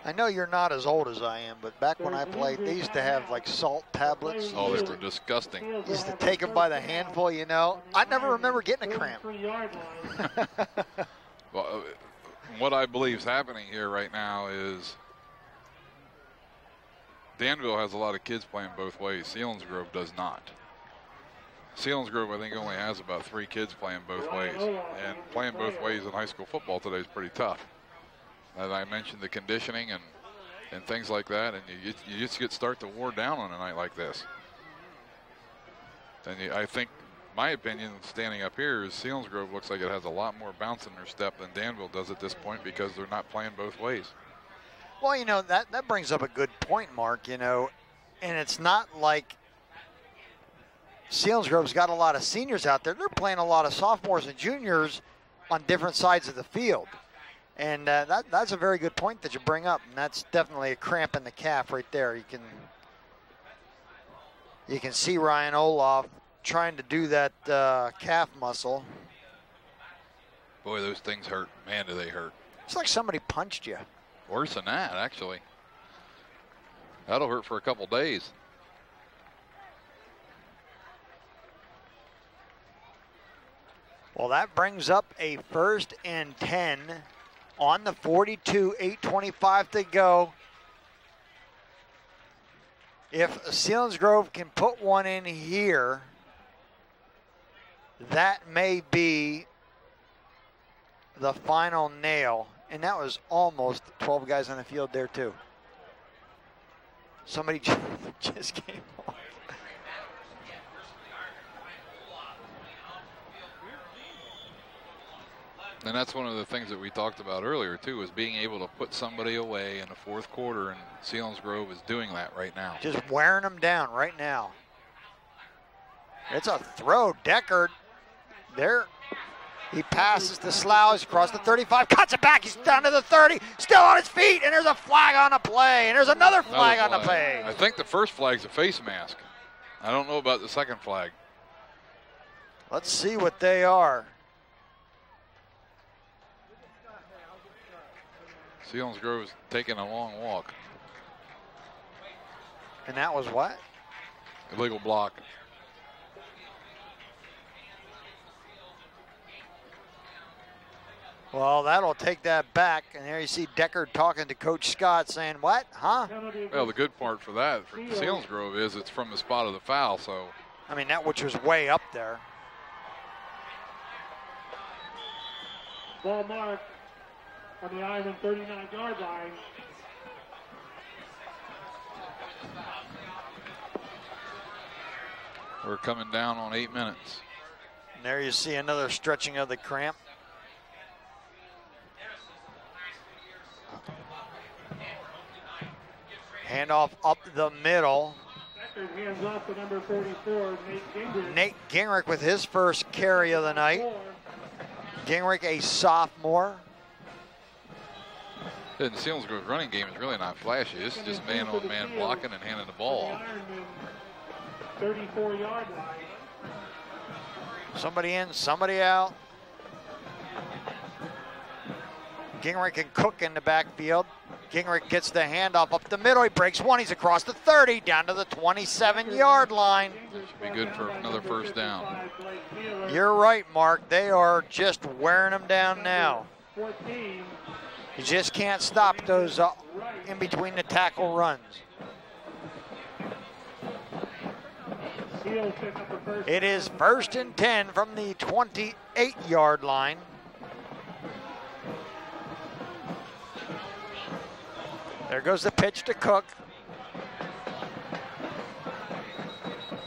I know you're not as old as I am, but back when I played, they used to have like salt tablets. Oh, they were disgusting. Used to take them by the handful, you know. I never remember getting a cramp. Well, what I believe is happening here right now is Danville has a lot of kids playing both ways. Selinsgrove does not. Selinsgrove, I think, only has about 3 kids playing both ways. And playing both ways in high school football today is pretty tough. As I mentioned, the conditioning and things like that, and you just start to wear down on a night like this. And I think, my opinion, standing up here, is Selinsgrove looks like it has a lot more bounce in their step than Danville does at this point because they're not playing both ways. Well, you know, that brings up a good point, Mark, you know, and it's not like Selinsgrove's got a lot of seniors out there. They're playing a lot of sophomores and juniors on different sides of the field. And that's a very good point that you bring up, and that's definitely a cramp in the calf right there. You can see Ryan Olaf trying to do that calf muscle. Boy, those things hurt. Man, do they hurt. It's like somebody punched you. Worse than that, actually. That'll hurt for a couple days. Well, that brings up a 1st and 10 on the 42, 8:25 to go. If Selinsgrove can put one in here, that may be the final nail. And that was almost 12 guys on the field there, too. Somebody just came off. And that's one of the things that we talked about earlier, too, is being able to put somebody away in the 4th quarter, and Selinsgrove is doing that right now. Just wearing them down right now. It's a throw. Deckard there. He passes to Slouch across the 35, cuts it back. He's down to the 30, still on his feet, and there's a flag on the play, and there's another flag on the play. I think the first flag's a face mask. I don't know about the second flag. Let's see what they are. Selinsgrove's taking a long walk. And that was what? Illegal block. Well, that'll take that back. And there you see Deckard talking to Coach Scott saying, what? Huh? Well, the good part for that, for Selinsgrove, is it's from the spot of the foul, so. I mean, that which was way up there. Ball mark on the Ironmen 39-yard line. We're coming down on 8 minutes. And there you see another stretching of the cramp. Handoff up the middle. Hands off to number 44, Nate Gingrich. Nate Gingrich with his first carry of the night. Gingrich, a sophomore. And Selinsgrove's running game is really not flashy. It's just man-on-man blocking and handing the ball off. 34-yard line. Somebody in, somebody out. Gingrich and Cook in the backfield. Gingrich gets the handoff up the middle. He breaks one. He's across the 30, down to the 27-yard line. Should be good for another first down. You're right, Mark. They are just wearing them down now. You just can't stop those in between the tackle runs. It is 1st and 10 from the 28-yard line. There goes the pitch to Cook.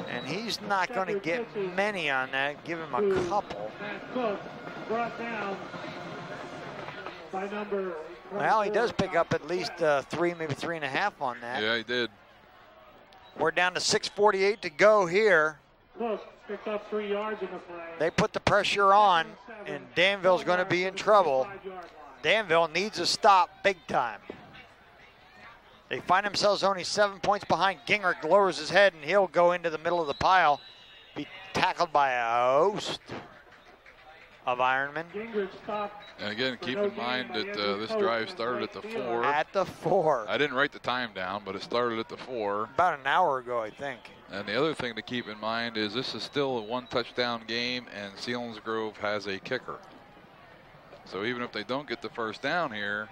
And he's not going to get many on that. Give him a couple. brought down by number. Well, he does pick up at least 3, maybe 3.5 on that. Yeah, he did. We're down to 6:48 to go here. Cook picked up 3 yards in the play. They put the pressure on, and Danville's going to be in trouble. Danville needs a stop big time. They find themselves only 7 points behind. Gingrich lowers his head, and he'll go into the middle of the pile, be tackled by a host of Ironmen. And again, keep in mind that this drive started at the 4. At the 4. I didn't write the time down, but it started at the 4. About an hour ago, I think. And the other thing to keep in mind is this is still a 1-touchdown game, and Selinsgrove has a kicker. So even if they don't get the first down here,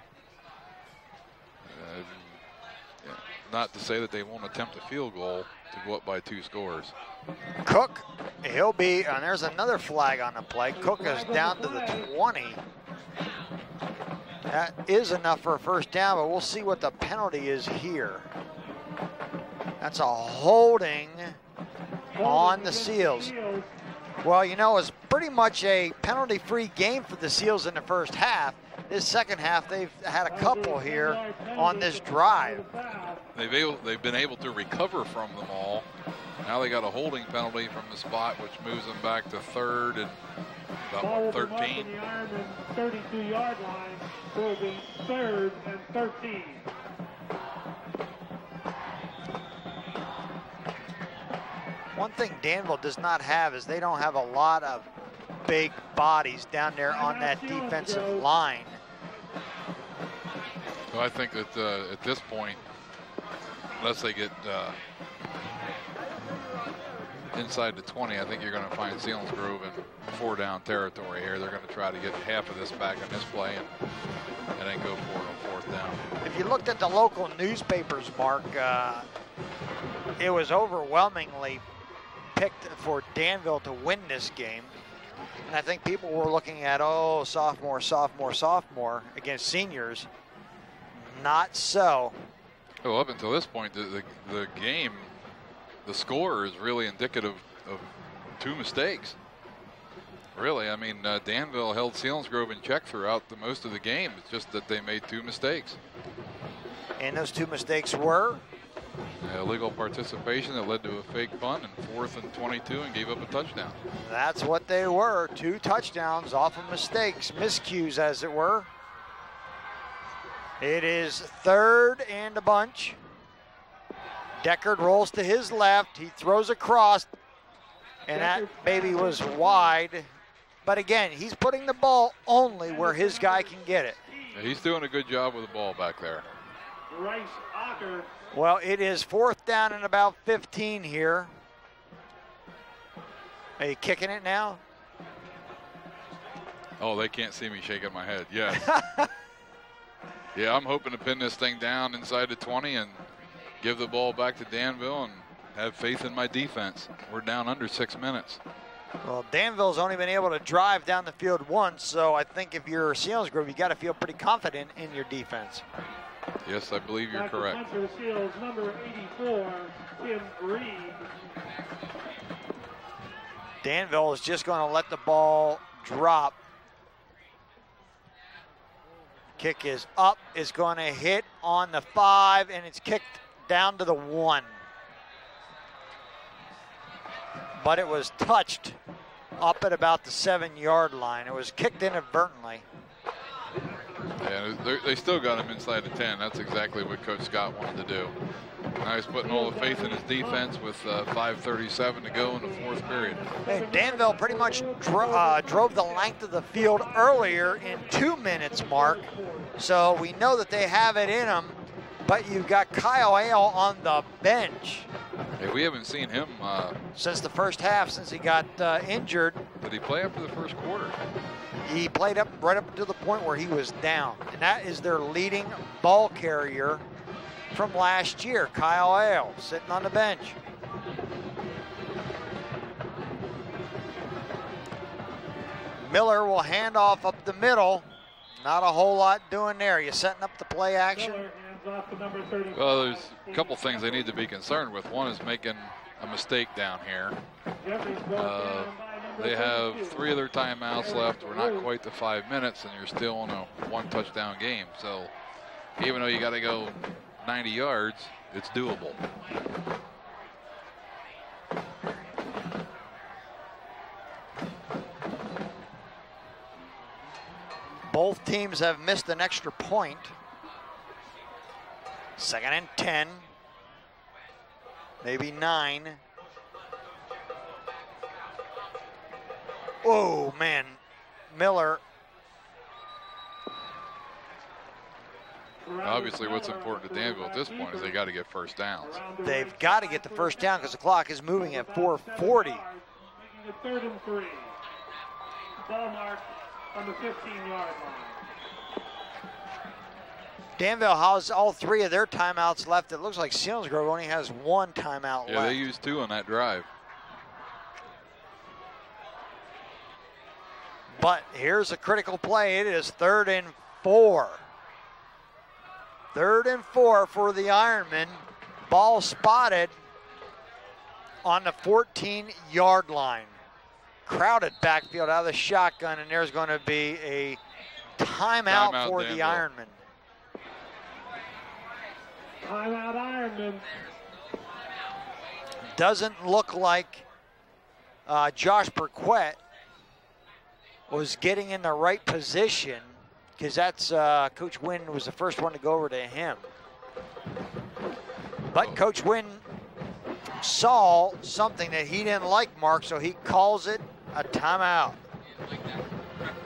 not to say that they won't attempt a field goal to go up by 2 scores. Cook, he'll be, and there's another flag on the play. Cook is down to the 20. That is enough for a first down, but we'll see what the penalty is here. That's a holding on the Seals. Well, you know, it's pretty much a penalty-free game for the Seals in the first half. This second half, they've had a couple here on this drive. They've been able to recover from them all. Now they got a holding penalty from the spot, which moves them back to 3rd and about 13. The Ironman 32-yard line will be 3rd and 13. One thing Danville does not have is they don't have a lot of big bodies down there on that defensive line. So I think that at this point, unless they get inside the 20, I think you're going to find Selinsgrove in 4-down territory here. They're going to try to get half of this back in this play and then go for it on 4th down. If you looked at the local newspapers, Mark, it was overwhelmingly picked for Danville to win this game. And I think people were looking at, oh, sophomore against seniors. Not so. Well, up until this point, the game, the score is really indicative of 2 mistakes. Really, I mean, Danville held Selinsgrove in check throughout most of the game. It's just that they made 2 mistakes. And those 2 mistakes were? Illegal participation that led to a fake punt and 4th and 22 and gave up a touchdown. That's what they were. 2 touchdowns off of mistakes, miscues as it were. It is 3rd and a bunch. Deckard rolls to his left. He throws across, and that baby was wide. But again, he's putting the ball only where his guy can get it. Yeah, he's doing a good job with the ball back there. Well, it is 4th down and about 15 here. Are you kicking it now? Oh, they can't see me shaking my head. Yes. Yeah, I'm hoping to pin this thing down inside the 20 and give the ball back to Danville and have faith in my defense. We're down under 6 minutes. Well, Danville's only been able to drive down the field once, so I think if you're Selinsgrove, you got to feel pretty confident in your defense. Yes, I believe you're correct. Seals, number 84, Tim Reed. Danville is just going to let the ball drop. Kick is up, is going to hit on the 5, and it's kicked down to the 1. But it was touched up at about the 7-yard line. It was kicked inadvertently. Yeah, they still got him inside the 10. That's exactly what Coach Scott wanted to do. Now he's putting all the faith in his defense with 5:37 to go in the 4th period. Hey, Danville pretty much drove the length of the field earlier in 2 minutes, Mark. So we know that they have it in them, but you've got Kyle Ale on the bench. Hey, we haven't seen him since the first half, since he got injured. Did he play after the first quarter? He played up right up to the point where he was down, and that is their leading ball carrier from last year, Kyle Ale, sitting on the bench. Miller will hand off up the middle. Not a whole lot doing there. You setting up the play action? Well, there's a couple things they need to be concerned with. One is making a mistake down here. They have 3 of their timeouts left. We're not quite to 5 minutes, and you're still in a 1-touchdown game. So even though you got to go 90 yards, it's doable. Both teams have missed an extra point. 2nd and 10, maybe 9. Oh, man, Miller. Obviously, what's important to Danville at this point is they got to get first downs. They've got to get the first down because the clock is moving at 4:40. Making it 3rd and 3. Ball marked on the 15-yard line. Danville has all 3 of their timeouts left. It looks like Selinsgrove only has 1 timeout left. Yeah, they used 2 on that drive. But here's a critical play. It is 3rd and 4. 3rd and 4 for the Ironmen. Ball spotted on the 14-yard line. Crowded backfield out of the shotgun, and there's going to be a timeout for Danville. the Ironmen. Timeout Ironmen. Doesn't look like Josh Burquette was getting in the right position, because that's Coach Wynn was the first one to go over to him. But Coach Wynn saw something that he didn't like, Mark, so he calls it a timeout.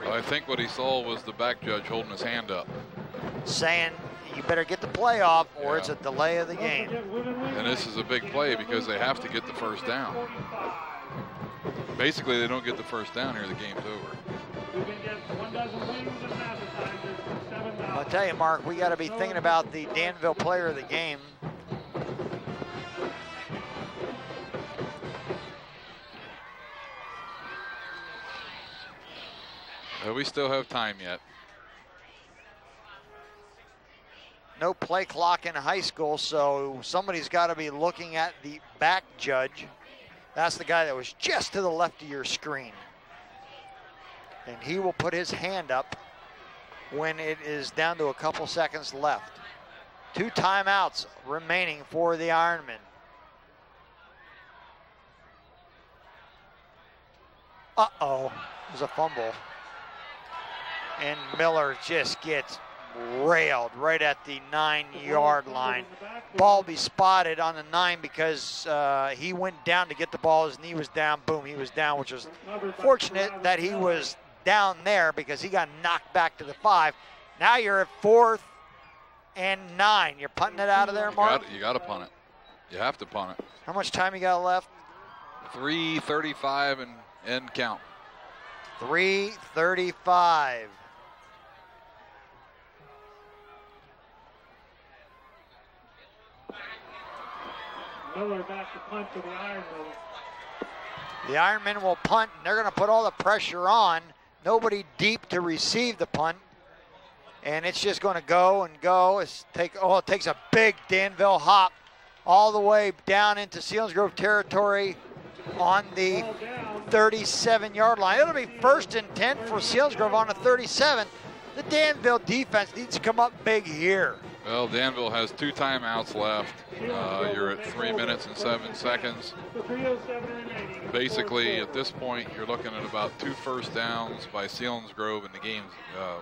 Well, I think what he saw was the back judge holding his hand up, saying you better get the play off or it's a delay of the game. And this is a big play because they have to get the first down. Basically, they don't get the first down here, the game's over. I'll tell you, Mark, we got to be thinking about the Danville player of the game. We still have time yet. No play clock in high school, so somebody's got to be looking at the back judge. That's the guy that was just to the left of your screen. And he will put his hand up when it is down to a couple seconds left. 2 timeouts remaining for the Ironmen. Uh-oh, it was a fumble. And Miller just gets railed right at the 9-yard line. Ball be spotted on the 9 because he went down to get the ball. His knee was down. Boom, he was down, which was fortunate that he was down there because he got knocked back to the 5. Now you're at 4th and 9. You're punting it out of there, Mark? You got to punt it. You have to punt it. How much time you got left? 3:35 and end count. 3:35. Miller back to punt for the Ironmen. The Ironmen will punt, and they're going to put all the pressure on. Nobody deep to receive the punt. And it's just going to go and go. It takes a big Danville hop all the way down into Selinsgrove territory on the 37-yard line. It'll be 1st and 10 for Selinsgrove on the 37. The Danville defense needs to come up big here. Well, Danville has 2 timeouts left. You're at 3 minutes and 7 seconds. Basically, at this point, you're looking at about 2 first downs by Selinsgrove, and the game,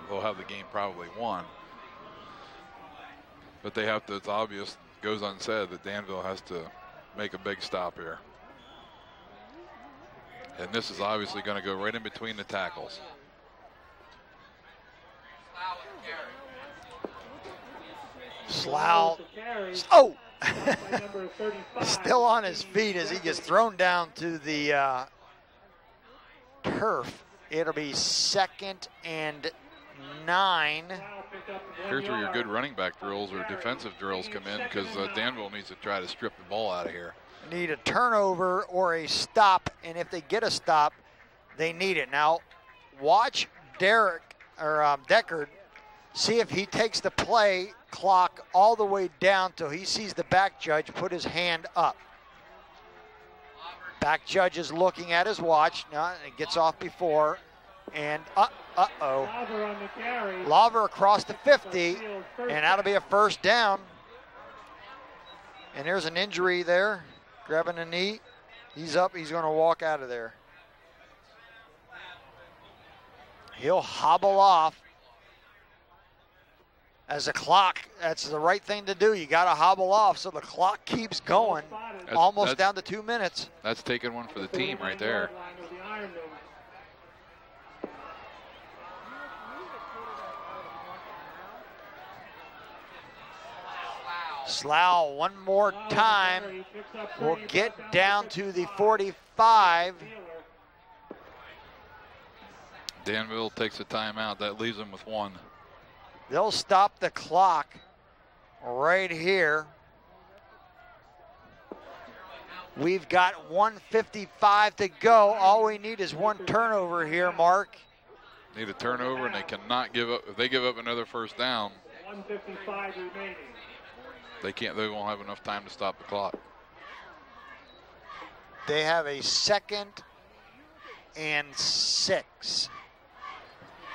they'll have the game probably won. But they have to, it's obvious, goes unsaid, that Danville has to make a big stop here. And this is obviously going to go right in between the tackles. Slough. Oh! Still on his feet as he gets thrown down to the turf. It'll be 2nd and 9. Here's where your good running back drills or defensive drills come in, because Danville needs to try to strip the ball out of here. Need a turnover or a stop, and if they get a stop, they need it. Now, watch Deckard see if he takes the play clock all the way down till he sees the back judge put his hand up. Back judge is looking at his watch. No, it gets off before. And uh-oh. Lawver across the 50, and that'll be a first down. And there's an injury there, grabbing a knee. He's up, he's gonna walk out of there. He'll hobble off. As a clock, that's the right thing to do. You got to hobble off so the clock keeps going, almost down to 2 minutes. That's taking one for the team right there. Slough one more time will get down to the 45. Danville takes a timeout. That leaves them with one. They'll stop the clock right here. We've got 1:55 to go. All we need is one turnover here, Mark. Need a turnover, and they cannot give up. If they give up another first down, 1:55 remaining. They can't. They won't have enough time to stop the clock. They have a 2nd and 6.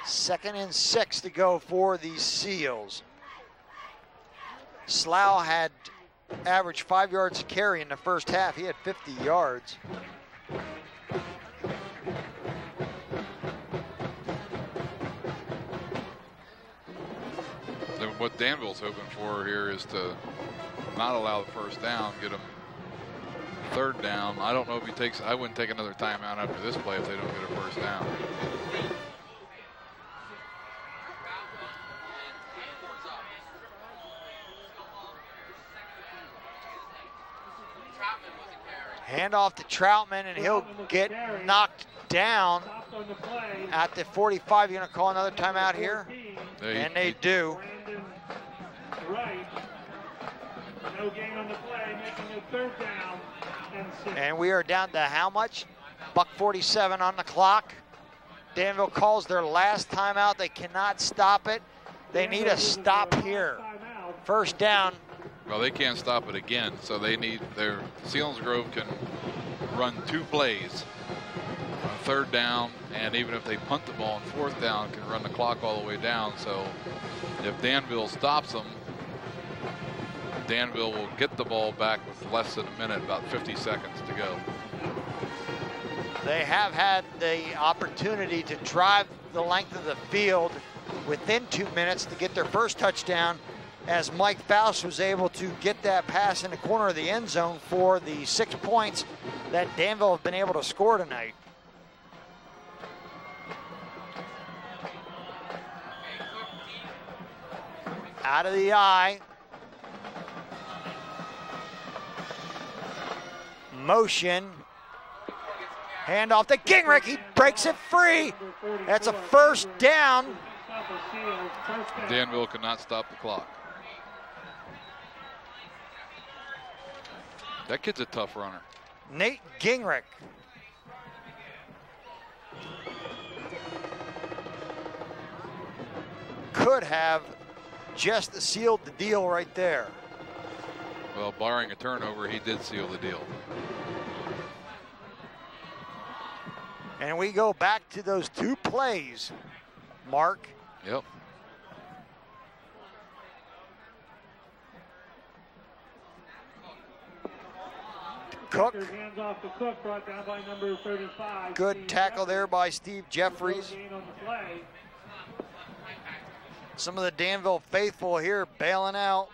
2nd and 6 to go for the Seals. Slough had averaged 5 yards a carry in the first half. He had 50 yards. What Danville's hoping for here is to not allow the first down, get them 3rd down. I don't know if he takes, I wouldn't take another timeout after this play if they don't get a first down. Hand off to Troutman, and he'll get knocked down at the 45. You're going to call another timeout here? And they do. No gain on the play, making it 3rd down and 6. And we are down to how much? $1:47 on the clock. Danville calls their last timeout. They cannot stop it. They need a stop here. First down. Well, they can't stop it again, so they need their Selinsgrove can run 2 plays on 3rd down, and even if they punt the ball on 4th down, can run the clock all the way down. So if Danville stops them, Danville will get the ball back with less than a minute, about 50 seconds to go. They have had the opportunity to drive the length of the field within 2 minutes to get their first touchdown, as Mike Faust was able to get that pass in the corner of the end zone for the 6 points that Danville have been able to score tonight. Out of the eye. Motion. Hand off to Gingrich. He breaks it free. That's a first down. Danville cannot stop the clock. That kid's a tough runner. Nate Gingrich. Could have just sealed the deal right there. Well, barring a turnover, he did seal the deal. And we go back to those 2 plays, Mark. Yep. Cook. Hands off to Cook, brought down by number 35. Good tackle there by Steve Jeffries. Some of the Danville faithful here bailing out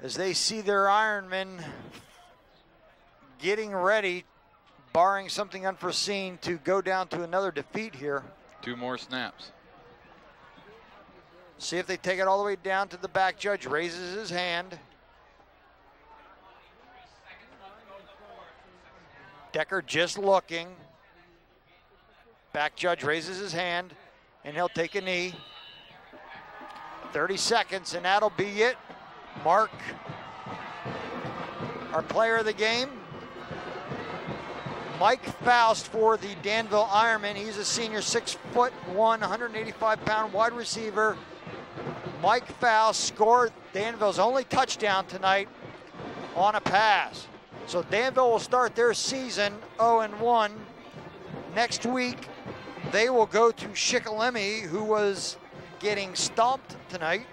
as they see their Ironmen getting ready, barring something unforeseen, to go down to another defeat here. 2 more snaps. See if they take it all the way down to the back. Judge raises his hand. Decker just looking. Back judge raises his hand, and he'll take a knee. 30 seconds, and that'll be it. Mark, our player of the game, Mike Faust for the Danville Ironmen. He's a senior, 6'1", 185-pound wide receiver. Mike Faust scored Danville's only touchdown tonight on a pass. So Danville will start their season 0-1. Next week, they will go to Shikellamy, who was getting stomped tonight.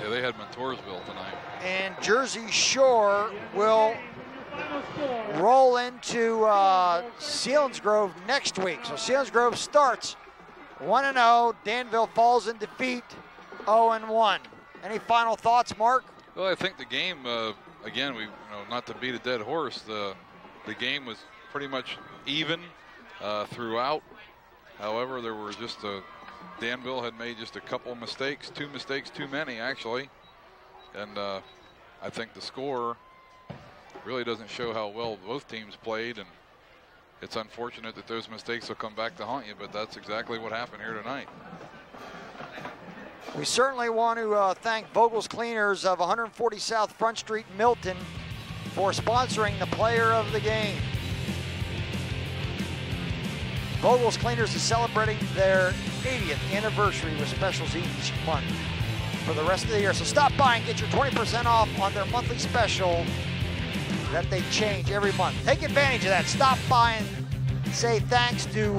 Yeah, they had Montoursville tonight. And Jersey Shore will roll into Selinsgrove next week. So Selinsgrove starts 1-0. Danville falls in defeat 0-1. Any final thoughts, Mark? Well, I think the game, again, not to beat a dead horse, the game was pretty much even throughout. However, there were just Danville had made just a couple of mistakes, 2 mistakes too many, actually. And I think the score really doesn't show how well both teams played, and it's unfortunate that those mistakes will come back to haunt you, but that's exactly what happened here tonight. We certainly want to thank Vogel's Cleaners of 140 South Front Street, Milton, for sponsoring the player of the game. Vogel's Cleaners is celebrating their 80th anniversary with specials each month for the rest of the year. So stop by and get your 20% off on their monthly special that they change every month. Take advantage of that. Stop by and say thanks to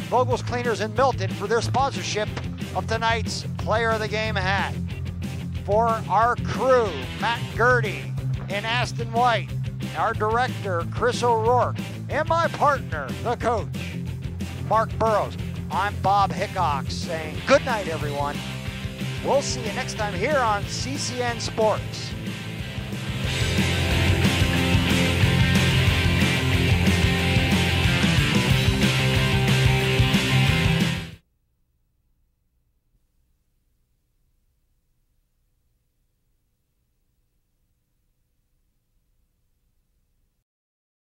Vogel's Cleaners in Milton for their sponsorship of tonight's Player of the Game hat. For our crew, Matt Gertie and Aston White, our director, Chris O'Rourke, and my partner, the coach, Mark Burrows, I'm Bob Hickox saying good night, everyone. We'll see you next time here on CCN Sports.